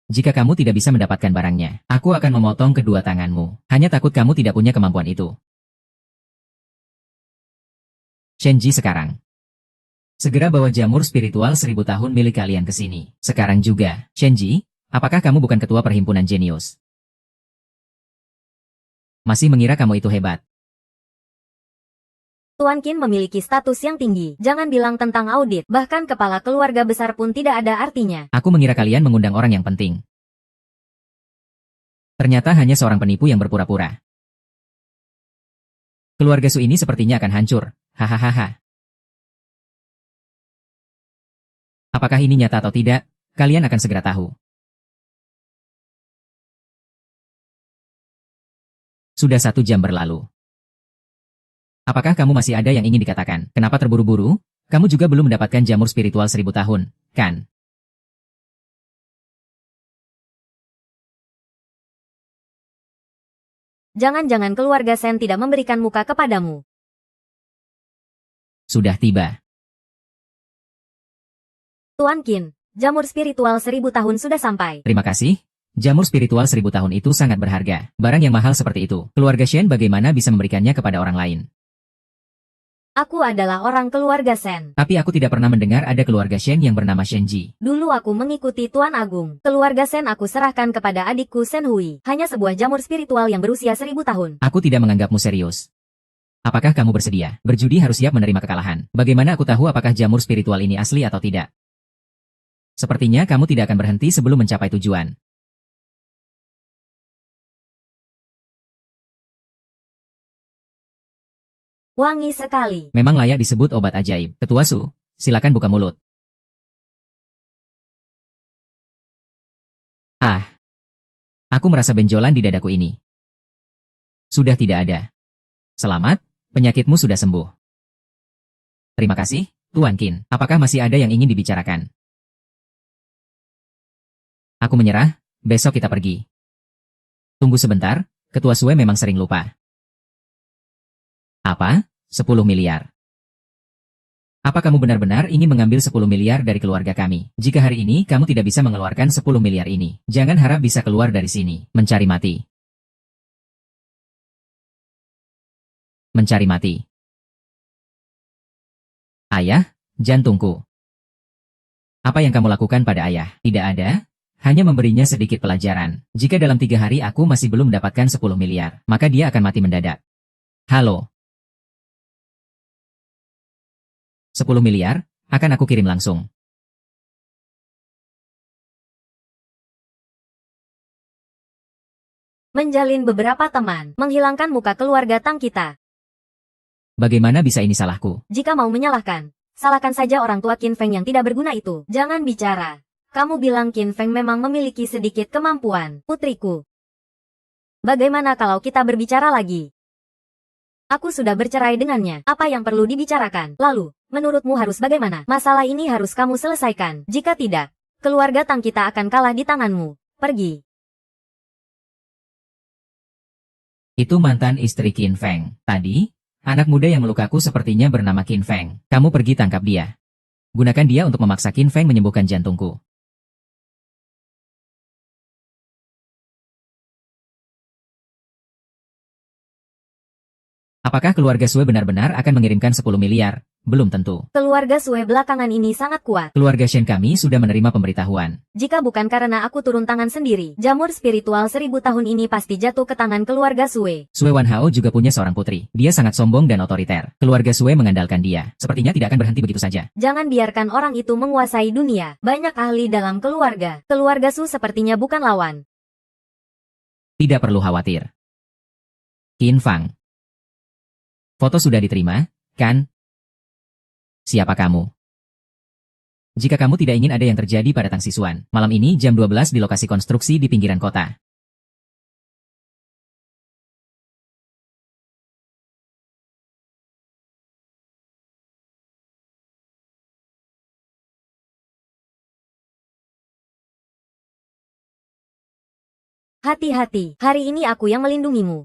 Jika kamu tidak bisa mendapatkan barangnya, aku akan memotong kedua tanganmu. Hanya takut kamu tidak punya kemampuan itu. Shenji sekarang. Segera bawa jamur spiritual 1000 tahun milik kalian ke sini. Sekarang juga. Shenji, apakah kamu bukan ketua perhimpunan jenius? Masih mengira kamu itu hebat? Tuan Qin memiliki status yang tinggi. Jangan bilang tentang audit. Bahkan kepala keluarga besar pun tidak ada artinya. Aku mengira kalian mengundang orang yang penting. Ternyata hanya seorang penipu yang berpura-pura. Keluarga Su ini sepertinya akan hancur. Hahaha. Apakah ini nyata atau tidak? Kalian akan segera tahu. Sudah 1 jam berlalu. Apakah kamu masih ada yang ingin dikatakan? Kenapa terburu-buru? Kamu juga belum mendapatkan jamur spiritual 1000 tahun, kan? Jangan-jangan keluarga Sen tidak memberikan muka kepadamu. Sudah tiba. Tuan Qin, jamur spiritual 1000 tahun sudah sampai. Terima kasih. Jamur spiritual 1000 tahun itu sangat berharga. Barang yang mahal seperti itu. Keluarga Shen bagaimana bisa memberikannya kepada orang lain? Aku adalah orang keluarga Sen. Tapi aku tidak pernah mendengar ada keluarga Shen yang bernama Shenji. Dulu aku mengikuti Tuan Agung. Keluarga Sen aku serahkan kepada adikku Sen Hui. Hanya sebuah jamur spiritual yang berusia 1000 tahun. Aku tidak menganggapmu serius. Apakah kamu bersedia? Berjudi harus siap menerima kekalahan. Bagaimana aku tahu apakah jamur spiritual ini asli atau tidak? Sepertinya kamu tidak akan berhenti sebelum mencapai tujuan. Wangi sekali. Memang layak disebut obat ajaib. Ketua Su, silakan buka mulut. Ah. Aku merasa benjolan di dadaku ini. Sudah tidak ada. Selamat, penyakitmu sudah sembuh. Terima kasih, Tuan Qin. Apakah masih ada yang ingin dibicarakan? Aku menyerah, besok kita pergi. Tunggu sebentar, Ketua Sue memang sering lupa. Apa? 10 miliar. Apa kamu benar-benar ingin mengambil 10 miliar dari keluarga kami? Jika hari ini kamu tidak bisa mengeluarkan 10 miliar ini, jangan harap bisa keluar dari sini. Mencari mati. Mencari mati. Ayah, jantungku. Apa yang kamu lakukan pada ayah? Tidak ada? Hanya memberinya sedikit pelajaran. Jika dalam 3 hari aku masih belum mendapatkan 10 miliar, maka dia akan mati mendadak. Halo. 10 miliar, akan aku kirim langsung. Menjalin beberapa teman, menghilangkan muka keluarga Tang kita. Bagaimana bisa ini salahku? Jika mau menyalahkan, salahkan saja orang tua Qin Feng yang tidak berguna itu. Jangan bicara. Kamu bilang Qin Feng memang memiliki sedikit kemampuan, putriku. Bagaimana kalau kita berbicara lagi? Aku sudah bercerai dengannya. Apa yang perlu dibicarakan? Lalu, menurutmu harus bagaimana? Masalah ini harus kamu selesaikan. Jika tidak, keluarga Tang kita akan kalah di tanganmu. Pergi. Itu mantan istri Qin Feng. Tadi, anak muda yang melukaku sepertinya bernama Qin Feng. Kamu pergi tangkap dia. Gunakan dia untuk memaksa Qin Feng menyembuhkan jantungku. . . . . . . . . . . . . . . . . . . . . . . . . . . . . . . . . . . . . . . . . . . . . . . . . . . . . . . . . . . . . . . . . . . . . . Apakah keluarga Sue benar-benar akan mengirimkan 10 miliar? Belum tentu. Keluarga Sue belakangan ini sangat kuat. Keluarga Shen kami sudah menerima pemberitahuan. Jika bukan karena aku turun tangan sendiri, jamur spiritual 1000 tahun ini pasti jatuh ke tangan keluarga Sue. Sue Wanhao juga punya seorang putri. Dia sangat sombong dan otoriter. Keluarga Sue mengandalkan dia. Sepertinya tidak akan berhenti begitu saja. Jangan biarkan orang itu menguasai dunia. Banyak ahli dalam keluarga. Keluarga Su sepertinya bukan lawan. Tidak perlu khawatir. Qin Fang. Foto sudah diterima, kan? Siapa kamu? Jika kamu tidak ingin ada yang terjadi pada Tang Sisuan, malam ini jam 12 di lokasi konstruksi di pinggiran kota. Hati-hati, hari ini aku yang melindungimu.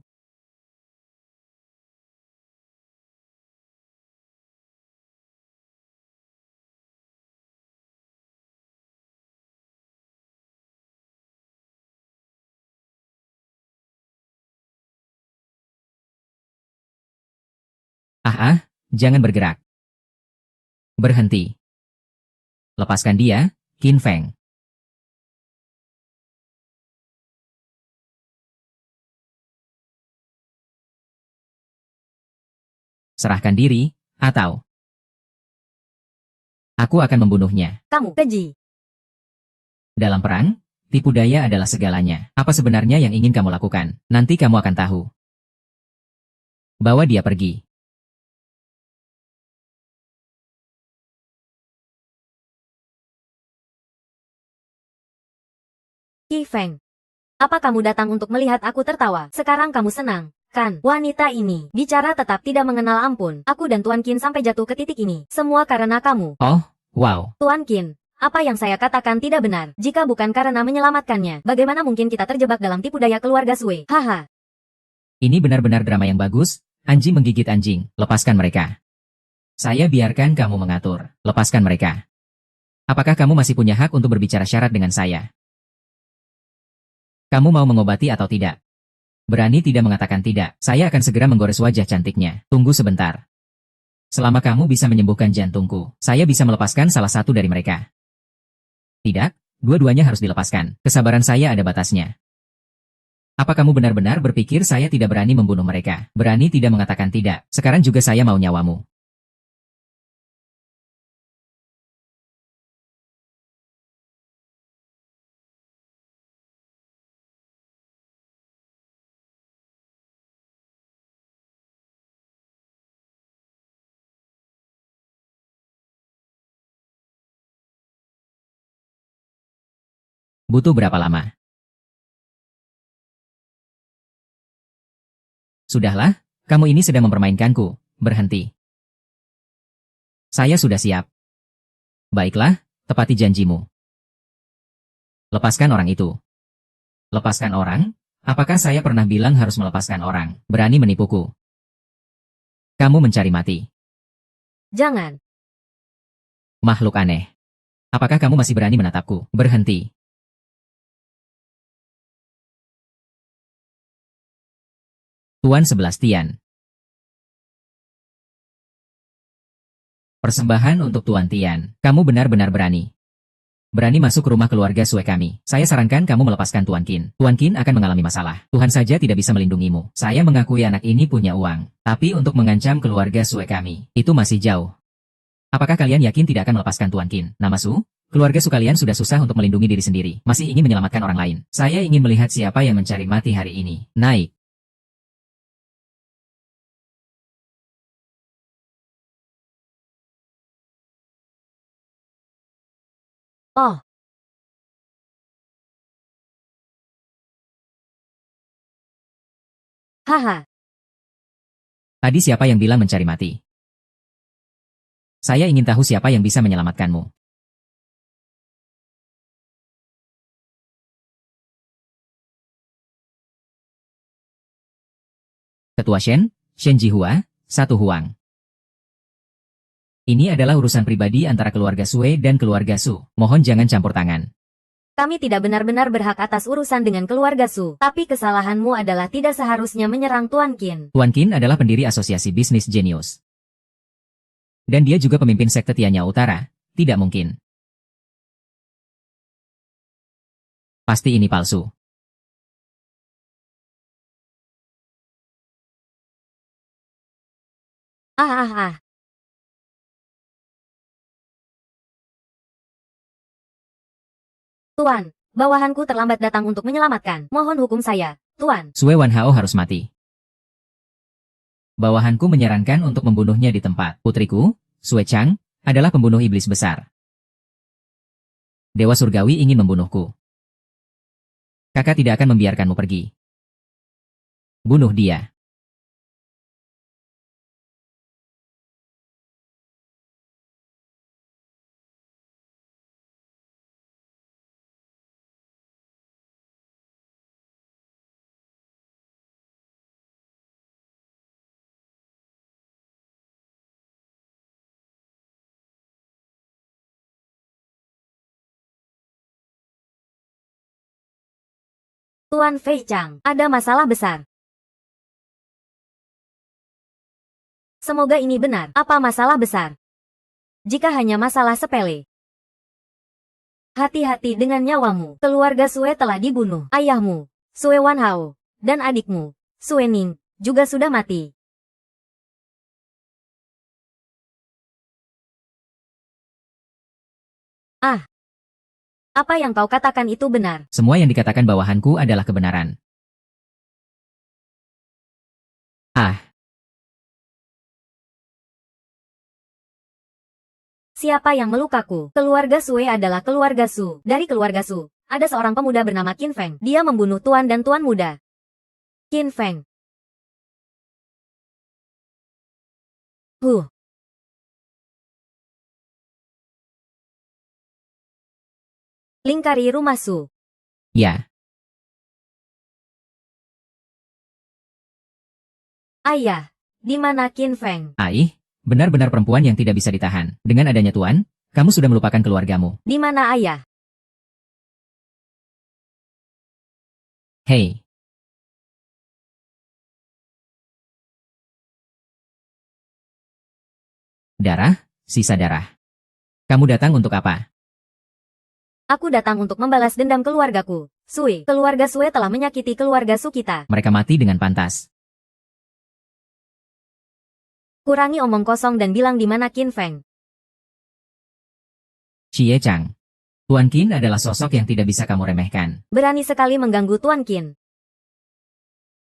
Jangan bergerak. Berhenti. Lepaskan dia, Qin Feng. Serahkan diri, atau aku akan membunuhnya. Kamu keji. Dalam perang, tipu daya adalah segalanya. Apa sebenarnya yang ingin kamu lakukan? Nanti kamu akan tahu. Bawa dia pergi. Qi Feng. Apa kamu datang untuk melihat aku tertawa? Sekarang kamu senang, kan? Wanita ini, bicara tetap tidak mengenal ampun. Aku dan Tuan Qin sampai jatuh ke titik ini. Semua karena kamu. Oh, wow. Tuan Qin, apa yang saya katakan tidak benar. Jika bukan karena menyelamatkannya, bagaimana mungkin kita terjebak dalam tipu daya keluarga Sue? Haha. Ini benar-benar drama yang bagus. Anjing menggigit anjing. Lepaskan mereka. Saya biarkan kamu mengatur. Lepaskan mereka. Apakah kamu masih punya hak untuk berbicara syarat dengan saya? Kamu mau mengobati atau tidak? Berani tidak mengatakan tidak, saya akan segera menggores wajah cantiknya. Tunggu sebentar. Selama kamu bisa menyembuhkan jantungku, saya bisa melepaskan salah satu dari mereka. Tidak, dua-duanya harus dilepaskan. Kesabaran saya ada batasnya. Apa kamu benar-benar berpikir saya tidak berani membunuh mereka? Berani tidak mengatakan tidak. Sekarang juga saya mau nyawamu. Butuh berapa lama? Sudahlah, kamu ini sedang mempermainkanku. Berhenti. Saya sudah siap. Baiklah, tepati janjimu. Lepaskan orang itu. Lepaskan orang? Apakah saya pernah bilang harus melepaskan orang? Berani menipuku. Kamu mencari mati. Jangan. Makhluk aneh. Apakah kamu masih berani menatapku? Berhenti. Tuan Sebastian. Persembahan untuk Tuan Tian. Kamu benar-benar berani. Berani masuk ke rumah keluarga Sue kami. Saya sarankan kamu melepaskan Tuan Qin. Tuan Qin akan mengalami masalah. Tuhan saja tidak bisa melindungimu. Saya mengakui anak ini punya uang. Tapi untuk mengancam keluarga Sue kami, itu masih jauh. Apakah kalian yakin tidak akan melepaskan Tuan Qin? Namasu? Keluarga Su kalian sudah susah untuk melindungi diri sendiri. Masih ingin menyelamatkan orang lain. Saya ingin melihat siapa yang mencari mati hari ini. Naik. Oh. Haha. Tadi siapa yang bilang mencari mati? Saya ingin tahu siapa yang bisa menyelamatkanmu. Ketua Shen Jihua, satu Huang. Ini adalah urusan pribadi antara keluarga Sue dan keluarga Su. Mohon jangan campur tangan. Kami tidak benar-benar berhak atas urusan dengan keluarga Su. Tapi kesalahanmu adalah tidak seharusnya menyerang Tuan Qin. Tuan Qin adalah pendiri asosiasi bisnis jenius. Dan dia juga pemimpin sekte Tianya Utara. Tidak mungkin. Pasti ini palsu. Ah ah ah. Tuan, bawahanku terlambat datang untuk menyelamatkan. Mohon hukum saya, Tuan. Sue Wanhao harus mati. Bawahanku menyarankan untuk membunuhnya di tempat. Putriku, Sue Chang, adalah pembunuh iblis besar. Dewa Surgawi ingin membunuhku. Kakak tidak akan membiarkanmu pergi. Bunuh dia. Tuan Fei Chang, ada masalah besar. Semoga ini benar. Apa masalah besar? Jika hanya masalah sepele. Hati-hati dengan nyawamu. Keluarga Sue telah dibunuh. Ayahmu, Sue Wanhao, dan adikmu, Sue Ning, juga sudah mati. Ah. Apa yang kau katakan itu benar. Semua yang dikatakan bawahanku adalah kebenaran. Ah, Siapa yang melukaku? Keluarga Sue adalah keluarga Su. Dari keluarga Su, ada seorang pemuda bernama Qin Feng. Dia membunuh tuan dan tuan muda. Qin Feng. Lingkari rumah Su. ya. Ayah, di mana Qin Feng? Aih, benar-benar perempuan yang tidak bisa ditahan. Dengan adanya tuan, kamu sudah melupakan keluargamu. Di mana ayah? Hei. Darah, sisa darah. Kamu datang untuk apa? Aku datang untuk membalas dendam keluargaku. Sue, keluarga Sue telah menyakiti keluarga Su kita. Mereka mati dengan pantas. Kurangi omong kosong dan bilang di mana Qin Feng. Xie Chang. Tuan Qin adalah sosok yang tidak bisa kamu remehkan. Berani sekali mengganggu Tuan Qin.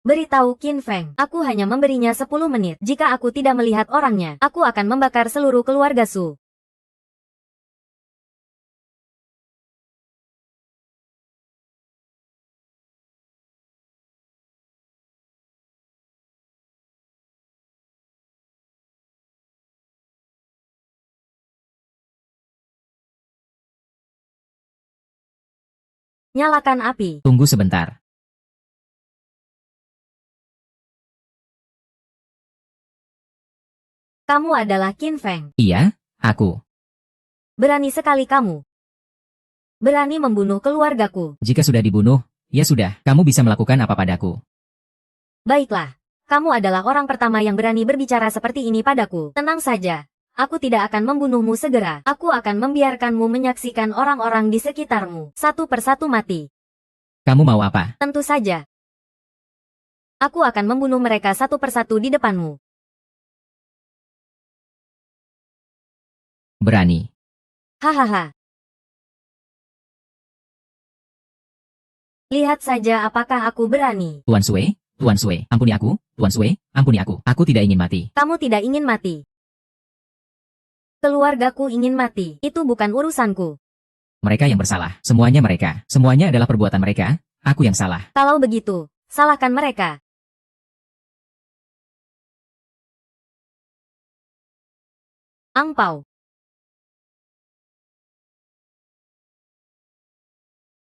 Beritahu Qin Feng, aku hanya memberinya 10 menit. Jika aku tidak melihat orangnya, aku akan membakar seluruh keluarga Su. Nyalakan api. Tunggu sebentar. Kamu adalah Qin Feng. Iya, aku. Berani sekali kamu. Berani membunuh keluargaku. Jika sudah dibunuh, ya sudah, kamu bisa melakukan apa padaku. Baiklah, kamu adalah orang pertama yang berani berbicara seperti ini padaku. Tenang saja. Aku tidak akan membunuhmu segera. Aku akan membiarkanmu menyaksikan orang-orang di sekitarmu satu persatu mati. Kamu mau apa? Tentu saja. Aku akan membunuh mereka satu persatu di depanmu. Berani. Hahaha. Lihat saja apakah aku berani. Tuan Sue, ampuni aku, Tuan Sue, ampuni aku. Aku tidak ingin mati. Kamu tidak ingin mati. Keluargaku ingin mati. Itu bukan urusanku. Mereka yang bersalah. Semuanya mereka. Semuanya adalah perbuatan mereka. Aku yang salah. Kalau begitu, salahkan mereka. Angpau.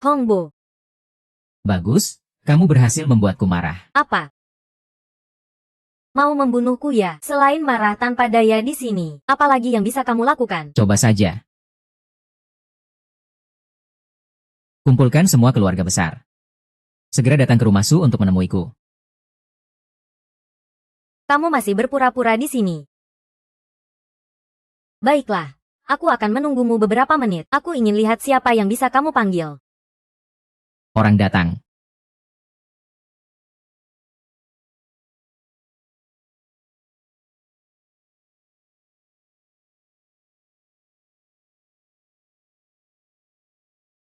Hongbo. Bagus, kamu berhasil membuatku marah. Apa? Mau membunuhku ya? Selain marah tanpa daya di sini, apalagi yang bisa kamu lakukan? Coba saja. Kumpulkan semua keluarga besar. Segera datang ke rumah Su untuk menemuiku. Kamu masih berpura-pura di sini. Baiklah. Aku akan menunggumu beberapa menit. Aku ingin lihat siapa yang bisa kamu panggil. Orang datang.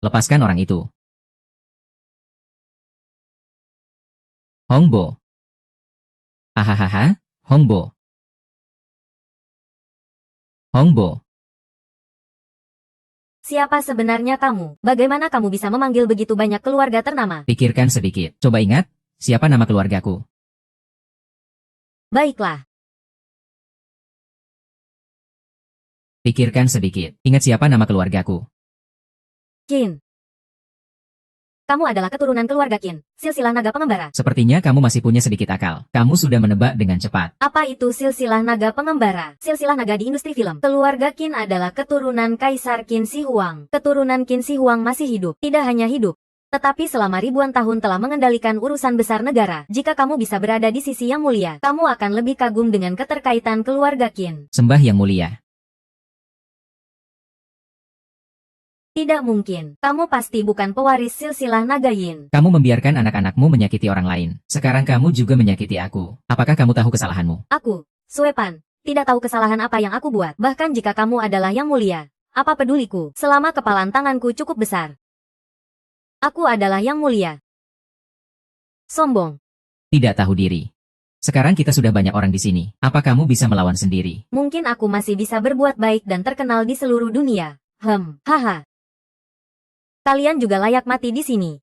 Lepaskan orang itu. Hongbo. Ahahaha, Hongbo. Hongbo. Siapa sebenarnya kamu? Bagaimana kamu bisa memanggil begitu banyak keluarga ternama? Pikirkan sedikit. Coba ingat, siapa nama keluargaku? Baiklah. Pikirkan sedikit. Ingat siapa nama keluargaku? Qin. Kamu adalah keturunan keluarga Qin, silsilah naga pengembara. Sepertinya kamu masih punya sedikit akal. Kamu sudah menebak dengan cepat. Apa itu silsilah naga pengembara? Silsilah naga di industri film. Keluarga Qin adalah keturunan Kaisar Qin Shi Huang. Keturunan Qin Shi Huang masih hidup. Tidak hanya hidup, tetapi selama ribuan tahun telah mengendalikan urusan besar negara. Jika kamu bisa berada di sisi yang mulia, kamu akan lebih kagum dengan keterkaitan keluarga Qin. Sembah yang mulia. Tidak mungkin. Kamu pasti bukan pewaris silsilah naga Yin. Kamu membiarkan anak-anakmu menyakiti orang lain. Sekarang kamu juga menyakiti aku. Apakah kamu tahu kesalahanmu? Aku, Sue Pan, tidak tahu kesalahan apa yang aku buat. Bahkan jika kamu adalah yang mulia, apa peduliku selama kepalan tanganku cukup besar. Aku adalah yang mulia. Sombong. Tidak tahu diri. Sekarang kita sudah banyak orang di sini. Apa kamu bisa melawan sendiri? Mungkin aku masih bisa berbuat baik dan terkenal di seluruh dunia. Haha. Kalian juga layak mati di sini.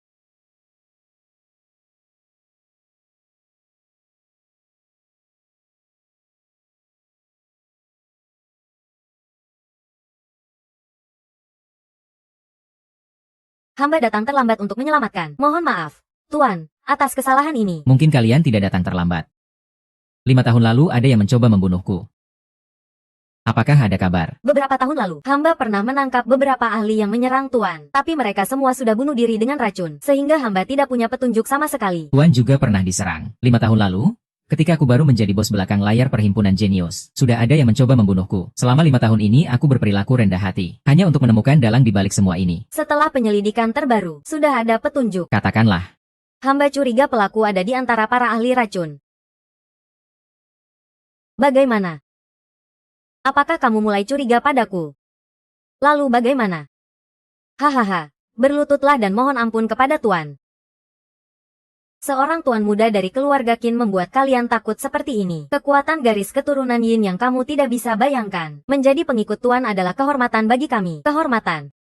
Hamba datang terlambat untuk menyelamatkan. Mohon maaf, Tuan, atas kesalahan ini. Mungkin kalian tidak datang terlambat. 5 tahun lalu ada yang mencoba membunuhku. Apakah ada kabar? Beberapa tahun lalu, hamba pernah menangkap beberapa ahli yang menyerang Tuan. Tapi mereka semua sudah bunuh diri dengan racun, sehingga hamba tidak punya petunjuk sama sekali. Tuan juga pernah diserang. 5 tahun lalu, ketika aku baru menjadi bos belakang layar perhimpunan jenius, sudah ada yang mencoba membunuhku. Selama 5 tahun ini aku berperilaku rendah hati, hanya untuk menemukan dalang di balik semua ini. Setelah penyelidikan terbaru, sudah ada petunjuk. Katakanlah. Hamba curiga pelaku ada di antara para ahli racun. Bagaimana? Apakah kamu mulai curiga padaku? Lalu bagaimana? Hahaha, berlututlah dan mohon ampun kepada Tuan. Seorang tuan muda dari keluarga Qin membuat kalian takut seperti ini. Kekuatan garis keturunan Yin yang kamu tidak bisa bayangkan. Menjadi pengikut Tuan adalah kehormatan bagi kami. Kehormatan.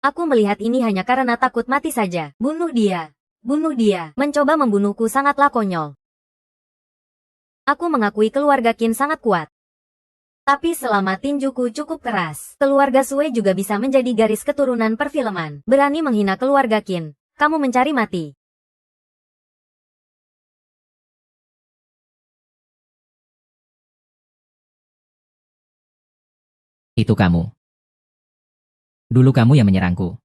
Aku melihat ini hanya karena takut mati saja. Bunuh dia. Bunuh dia. Mencoba membunuhku sangatlah konyol. Aku mengakui keluarga Qin sangat kuat. Tapi selama tinjuku cukup keras, keluarga Sue juga bisa menjadi garis keturunan perfilman. Berani menghina keluarga Qin, kamu mencari mati. Itu kamu. Dulu kamu yang menyerangku.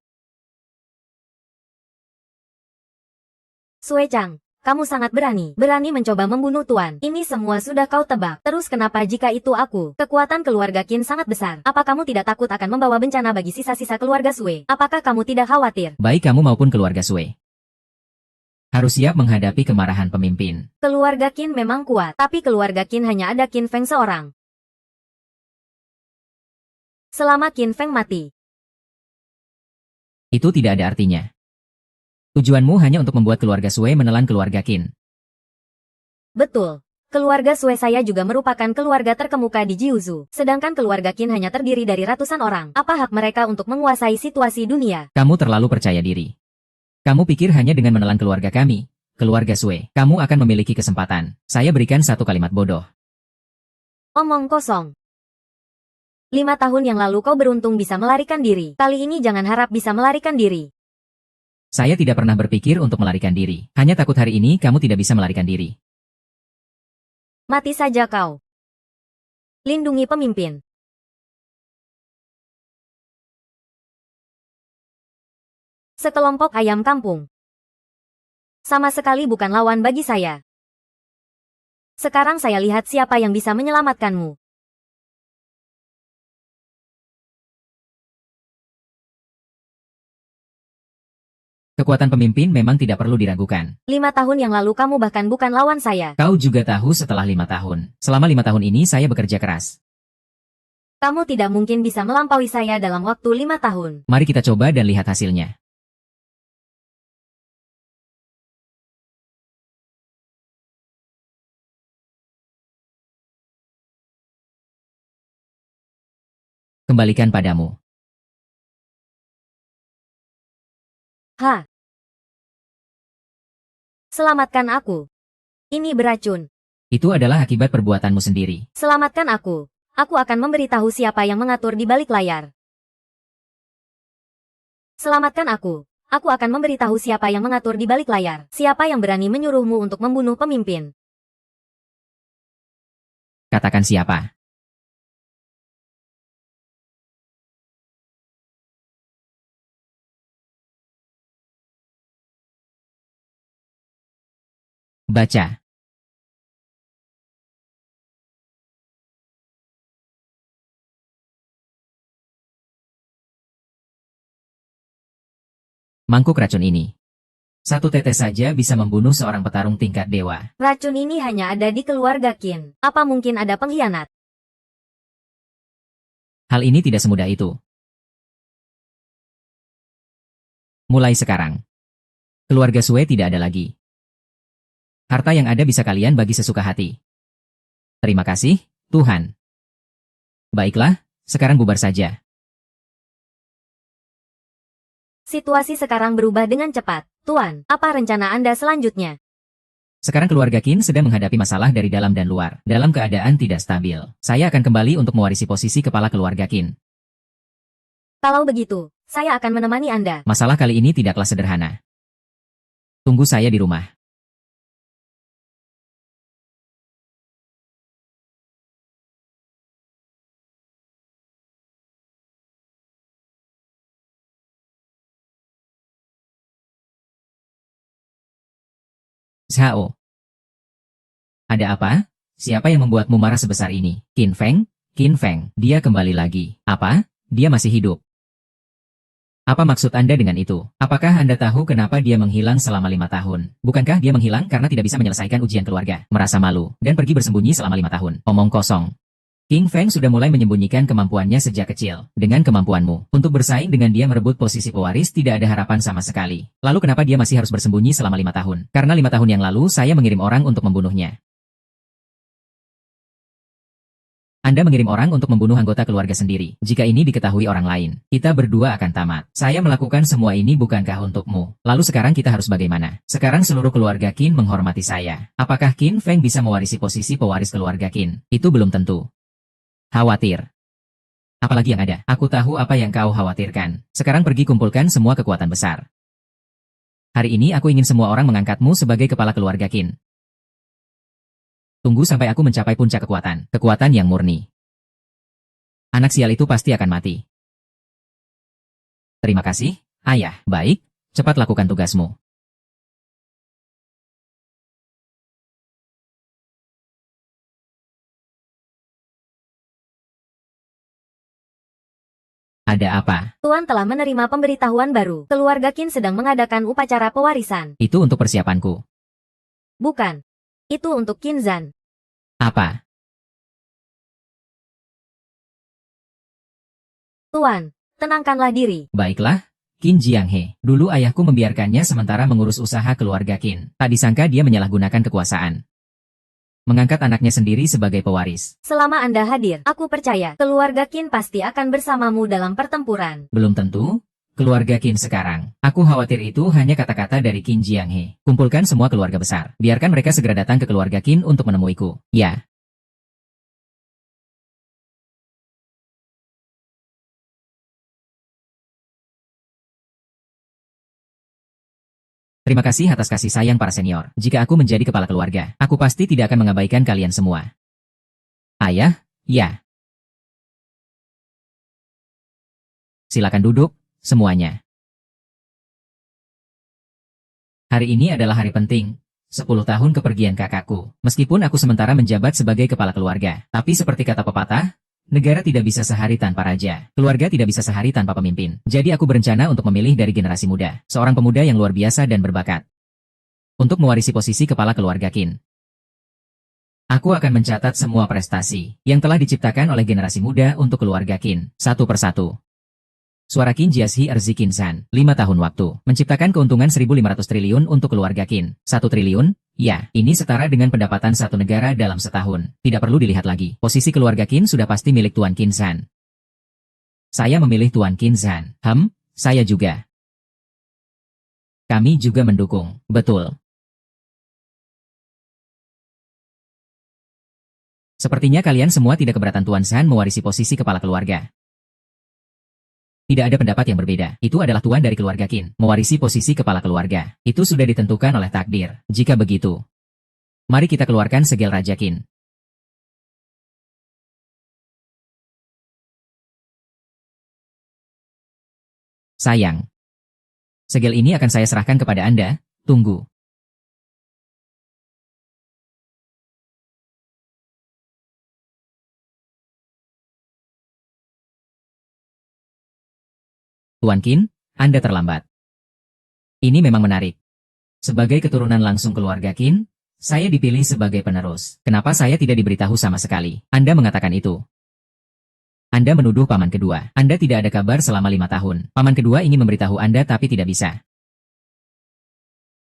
Sue Chang, kamu sangat berani. Berani mencoba membunuh Tuan. Ini semua sudah kau tebak. Terus kenapa jika itu aku? Kekuatan keluarga Qin sangat besar. Apa kamu tidak takut akan membawa bencana bagi sisa-sisa keluarga Sue? Apakah kamu tidak khawatir? Baik kamu maupun keluarga Sue harus siap menghadapi kemarahan pemimpin. Keluarga Qin memang kuat, tapi keluarga Qin hanya ada Qin Feng seorang. Selama Qin Feng mati, Itu tidak ada artinya. Tujuanmu hanya untuk membuat keluarga Sue menelan keluarga Qin. betul. Keluarga Sue saya juga merupakan keluarga terkemuka di Jiuzhou. Sedangkan keluarga Qin hanya terdiri dari ratusan orang. Apa hak mereka untuk menguasai situasi dunia? Kamu terlalu percaya diri. Kamu pikir hanya dengan menelan keluarga kami, keluarga Sue, kamu akan memiliki kesempatan. Saya berikan satu kalimat bodoh. Omong kosong. 5 tahun yang lalu kau beruntung bisa melarikan diri. Kali ini jangan harap bisa melarikan diri. Saya tidak pernah berpikir untuk melarikan diri. Hanya takut hari ini kamu tidak bisa melarikan diri. Mati saja kau. Lindungi pemimpin. Sekelompok ayam kampung. Sama sekali bukan lawan bagi saya. Sekarang saya lihat siapa yang bisa menyelamatkanmu. Kekuatan pemimpin memang tidak perlu diragukan. 5 tahun yang lalu kamu bahkan bukan lawan saya. Kau juga tahu setelah 5 tahun. Selama 5 tahun ini saya bekerja keras. Kamu tidak mungkin bisa melampaui saya dalam waktu 5 tahun. Mari kita coba dan lihat hasilnya. Kembalikan padamu. Ha! Selamatkan aku. Ini beracun. Itu adalah akibat perbuatanmu sendiri. Selamatkan aku. Aku akan memberitahu siapa yang mengatur di balik layar. Selamatkan aku. Aku akan memberitahu siapa yang mengatur di balik layar. Siapa yang berani menyuruhmu untuk membunuh pemimpin. Katakan siapa. Baca. Mangkuk racun ini. Satu tetes saja bisa membunuh seorang petarung tingkat dewa. Racun ini hanya ada di keluarga Qin. Apa mungkin ada pengkhianat? Hal ini tidak semudah itu. Mulai sekarang, keluarga Sue tidak ada lagi. Harta yang ada bisa kalian bagi sesuka hati. Terima kasih, Tuhan. Baiklah, sekarang bubar saja. Situasi sekarang berubah dengan cepat. Tuan, apa rencana Anda selanjutnya? Sekarang keluarga Qin sedang menghadapi masalah dari dalam dan luar, dalam keadaan tidak stabil. Saya akan kembali untuk mewarisi posisi kepala keluarga Qin. Kalau begitu, saya akan menemani Anda. Masalah kali ini tidaklah sederhana. Tunggu saya di rumah. Zhao. Ada apa? Siapa yang membuatmu marah sebesar ini? Qin Feng? Qin Feng, dia kembali lagi. Apa? Dia masih hidup. Apa maksud Anda dengan itu? Apakah Anda tahu kenapa dia menghilang selama 5 tahun? Bukankah dia menghilang karena tidak bisa menyelesaikan ujian keluarga, merasa malu, dan pergi bersembunyi selama 5 tahun? Omong kosong. Qin Feng sudah mulai menyembunyikan kemampuannya sejak kecil. Dengan kemampuanmu, untuk bersaing dengan dia merebut posisi pewaris tidak ada harapan sama sekali. Lalu kenapa dia masih harus bersembunyi selama 5 tahun? Karena 5 tahun yang lalu saya mengirim orang untuk membunuhnya. Anda mengirim orang untuk membunuh anggota keluarga sendiri. Jika ini diketahui orang lain, kita berdua akan tamat. Saya melakukan semua ini bukankah untukmu? Lalu sekarang kita harus bagaimana? Sekarang seluruh keluarga Qin menghormati saya. Apakah Qin Feng bisa mewarisi posisi pewaris keluarga Qin? Itu belum tentu. Khawatir. Apalagi yang ada? Aku tahu apa yang kau khawatirkan. Sekarang pergi kumpulkan semua kekuatan besar. Hari ini aku ingin semua orang mengangkatmu sebagai kepala keluarga Qin. Tunggu sampai aku mencapai puncak kekuatan. Kekuatan yang murni. Anak sial itu pasti akan mati. Terima kasih, Ayah. Baik, cepat lakukan tugasmu. Ada apa? Tuan telah menerima pemberitahuan baru. Keluarga Qin sedang mengadakan upacara pewarisan. Itu untuk persiapanku. Bukan. Itu untuk Qin Zhan. Apa? Tuan, tenangkanlah diri. Baiklah, Qin Jianghe. Dulu ayahku membiarkannya sementara mengurus usaha keluarga Qin. Tak disangka dia menyalahgunakan kekuasaan. Mengangkat anaknya sendiri sebagai pewaris. Selama Anda hadir, aku percaya keluarga Qin pasti akan bersamamu dalam pertempuran. Belum tentu. Keluarga Qin sekarang. Aku khawatir itu hanya kata-kata dari Qin Jianghe. Kumpulkan semua keluarga besar. Biarkan mereka segera datang ke keluarga Qin untuk menemuiku. Ya. Terima kasih atas kasih sayang para senior. Jika aku menjadi kepala keluarga, aku pasti tidak akan mengabaikan kalian semua. Ayah, ya. Silakan duduk, semuanya. Hari ini adalah hari penting. 10 tahun kepergian kakakku. Meskipun aku sementara menjabat sebagai kepala keluarga, tapi seperti kata pepatah, negara tidak bisa sehari tanpa raja. Keluarga tidak bisa sehari tanpa pemimpin. Jadi aku berencana untuk memilih dari generasi muda. Seorang pemuda yang luar biasa dan berbakat. Untuk mewarisi posisi kepala keluarga Qin. Aku akan mencatat semua prestasi yang telah diciptakan oleh generasi muda untuk keluarga Qin, satu persatu. Suara Qin Jiashi Erzi Qinsan, 5 tahun waktu, menciptakan keuntungan 1.500 triliun untuk keluarga Qin. 1 triliun? Ya, ini setara dengan pendapatan satu negara dalam setahun. Tidak perlu dilihat lagi. Posisi keluarga Qin sudah pasti milik Tuan Qinsan. Saya memilih Tuan Qinsan. Saya juga. Kami juga mendukung. Betul. Sepertinya kalian semua tidak keberatan Tuan San mewarisi posisi kepala keluarga. Tidak ada pendapat yang berbeda. Itu adalah tuan dari keluarga Qin, mewarisi posisi kepala keluarga. Itu sudah ditentukan oleh takdir. Jika begitu, mari kita keluarkan segel Raja Qin. Sayang. Segel ini akan saya serahkan kepada Anda. Tunggu. Tuan Qin, Anda terlambat. Ini memang menarik. Sebagai keturunan langsung keluarga Qin, saya dipilih sebagai penerus. Kenapa saya tidak diberitahu sama sekali? Anda mengatakan itu. Anda menuduh paman kedua. Anda tidak ada kabar selama 5 tahun. Paman kedua ingin memberitahu Anda tapi tidak bisa.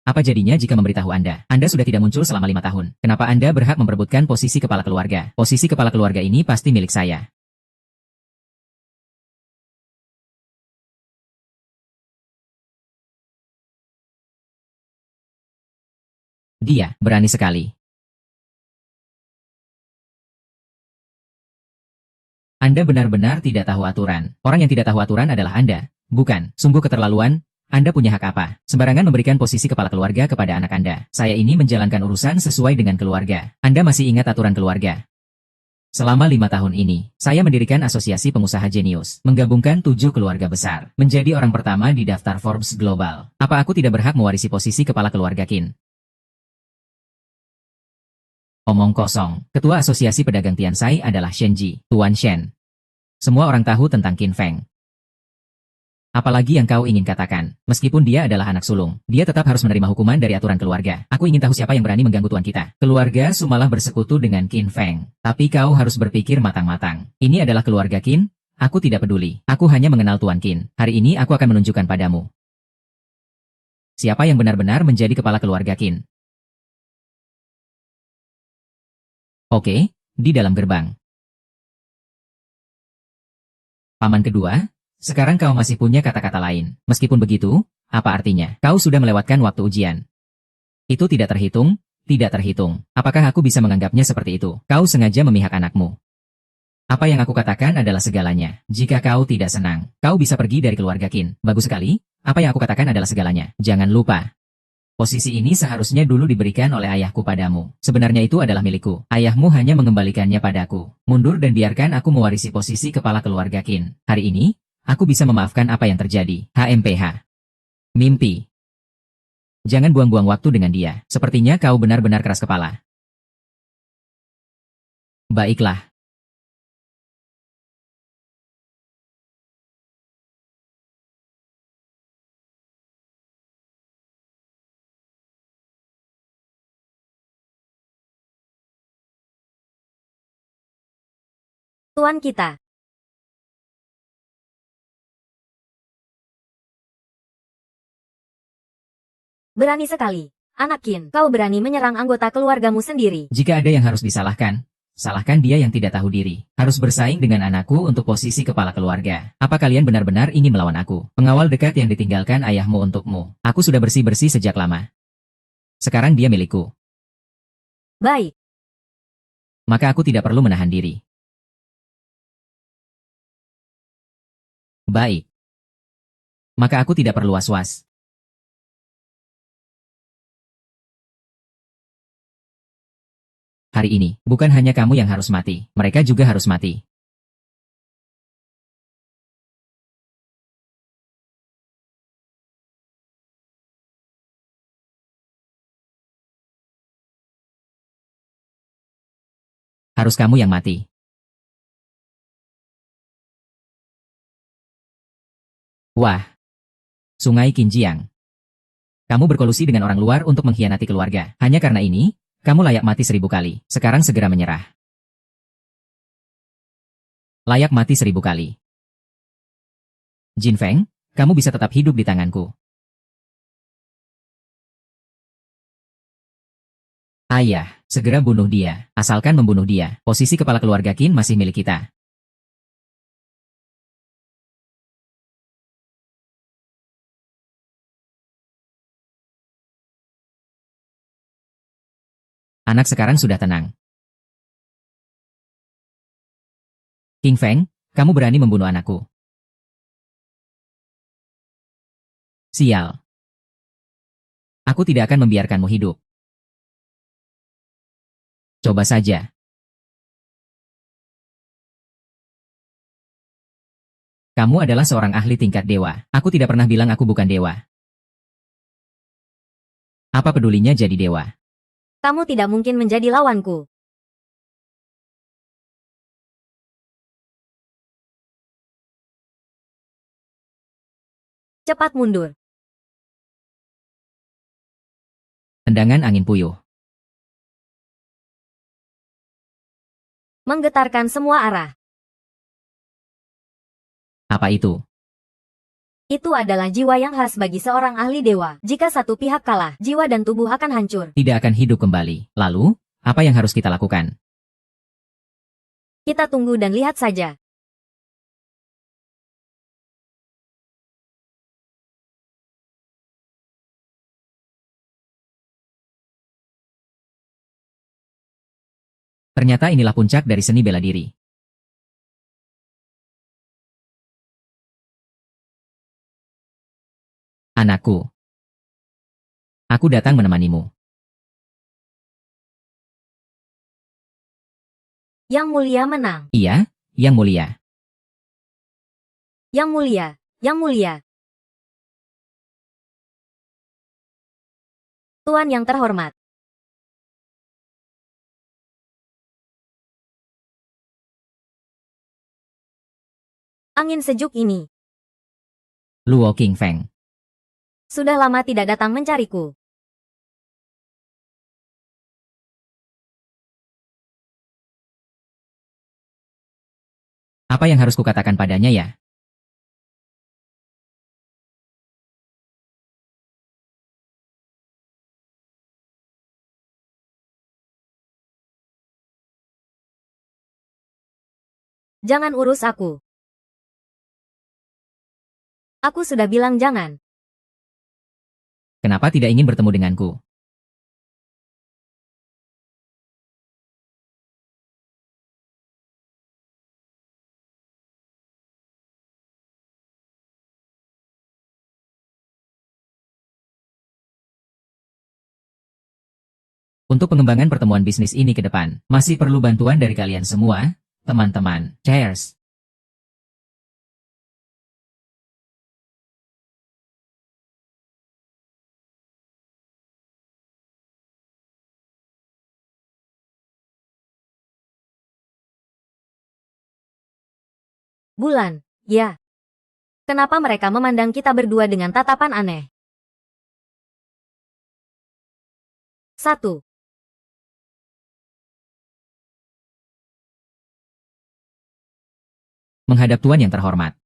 Apa jadinya jika memberitahu Anda? Anda sudah tidak muncul selama 5 tahun. Kenapa Anda berhak memperebutkan posisi kepala keluarga? Posisi kepala keluarga ini pasti milik saya. Dia berani sekali. Anda benar-benar tidak tahu aturan. Orang yang tidak tahu aturan adalah Anda. Bukan, sungguh keterlaluan. Anda punya hak apa? Sembarangan memberikan posisi kepala keluarga kepada anak Anda. Saya ini menjalankan urusan sesuai dengan keluarga. Anda masih ingat aturan keluarga? Selama 5 tahun ini, saya mendirikan asosiasi pengusaha jenius, menggabungkan 7 keluarga besar, menjadi orang pertama di daftar Forbes Global. Apa aku tidak berhak mewarisi posisi kepala keluarga Qin? Omong kosong. Ketua Asosiasi Pedagang Tiansai adalah Shenji, Tuan Shen. Semua orang tahu tentang Qin Feng. Apalagi yang kau ingin katakan, meskipun dia adalah anak sulung, dia tetap harus menerima hukuman dari aturan keluarga. Aku ingin tahu siapa yang berani mengganggu tuan kita. Keluarga Sumalah bersekutu dengan Qin Feng. Tapi kau harus berpikir matang-matang. Ini adalah keluarga Qin, aku tidak peduli. Aku hanya mengenal Tuan Qin. Hari ini aku akan menunjukkan padamu. Siapa yang benar-benar menjadi kepala keluarga Qin? Oke, di dalam gerbang. Paman kedua, sekarang kau masih punya kata-kata lain. Meskipun begitu, apa artinya? Kau sudah melewatkan waktu ujian. Itu tidak terhitung, tidak terhitung. Apakah aku bisa menganggapnya seperti itu? Kau sengaja memihak anakmu. Apa yang aku katakan adalah segalanya. Jika kau tidak senang, kau bisa pergi dari keluarga Qin. Bagus sekali. Apa yang aku katakan adalah segalanya. Jangan lupa. Posisi ini seharusnya dulu diberikan oleh ayahku padamu. Sebenarnya itu adalah milikku. Ayahmu hanya mengembalikannya padaku. Mundur dan biarkan aku mewarisi posisi kepala keluarga Qin. Hari ini, aku bisa memaafkan apa yang terjadi. HMPH. Mimpi. Jangan buang-buang waktu dengan dia. Sepertinya kau benar-benar keras kepala. Baiklah. Tuan kita. Berani sekali. Anak Qin, kau berani menyerang anggota keluargamu sendiri. Jika ada yang harus disalahkan, salahkan dia yang tidak tahu diri. Harus bersaing dengan anakku untuk posisi kepala keluarga. Apa kalian benar-benar ingin melawan aku? Pengawal dekat yang ditinggalkan ayahmu untukmu. Aku sudah bersih-bersih sejak lama. Sekarang dia milikku. Baik. Maka aku tidak perlu menahan diri. Baik. Maka aku tidak perlu was-was. Hari ini, bukan hanya kamu yang harus mati, mereka juga harus mati. Harus kamu yang mati. Wah, Sungai Qinjiang. Kamu berkolusi dengan orang luar untuk mengkhianati keluarga. Hanya karena ini, kamu layak mati 1000 kali. Sekarang segera menyerah. Layak mati 1000 kali. Jin Feng, kamu bisa tetap hidup di tanganku. Ayah, segera bunuh dia. Asalkan membunuh dia, posisi kepala keluarga Qin masih milik kita. Anak sekarang sudah tenang. King Feng, kamu berani membunuh anakku. Sial. Aku tidak akan membiarkanmu hidup. Coba saja. Kamu adalah seorang ahli tingkat dewa. Aku tidak pernah bilang aku bukan dewa. Apa pedulinya jadi dewa? Kamu tidak mungkin menjadi lawanku. Cepat mundur. Tendangan angin puyuh. Menggetarkan semua arah. Apa itu? Itu adalah jiwa yang khas bagi seorang ahli dewa. Jika satu pihak kalah, jiwa dan tubuh akan hancur. Tidak akan hidup kembali. Lalu, apa yang harus kita lakukan? Kita tunggu dan lihat saja. Ternyata inilah puncak dari seni bela diri. Anakku. Aku datang menemanimu. Yang mulia menang. Iya, Yang Mulia. Yang mulia. Yang mulia. Tuan yang terhormat. Angin sejuk ini. Luo King Feng. Sudah lama tidak datang mencariku. Apa yang harus kukatakan padanya ya? Jangan urus aku. Aku sudah bilang jangan. Kenapa tidak ingin bertemu denganku? Untuk pengembangan pertemuan bisnis ini ke depan, masih perlu bantuan dari kalian semua, teman-teman. Cheers! Bulan, ya. Kenapa mereka memandang kita berdua dengan tatapan aneh? 1. Menghadap Tuan yang terhormat.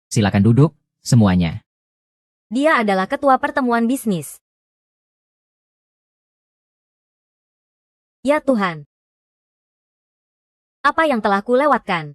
Silakan duduk, semuanya. Dia adalah ketua pertemuan bisnis. Ya Tuhan. Apa yang telah kulewatkan?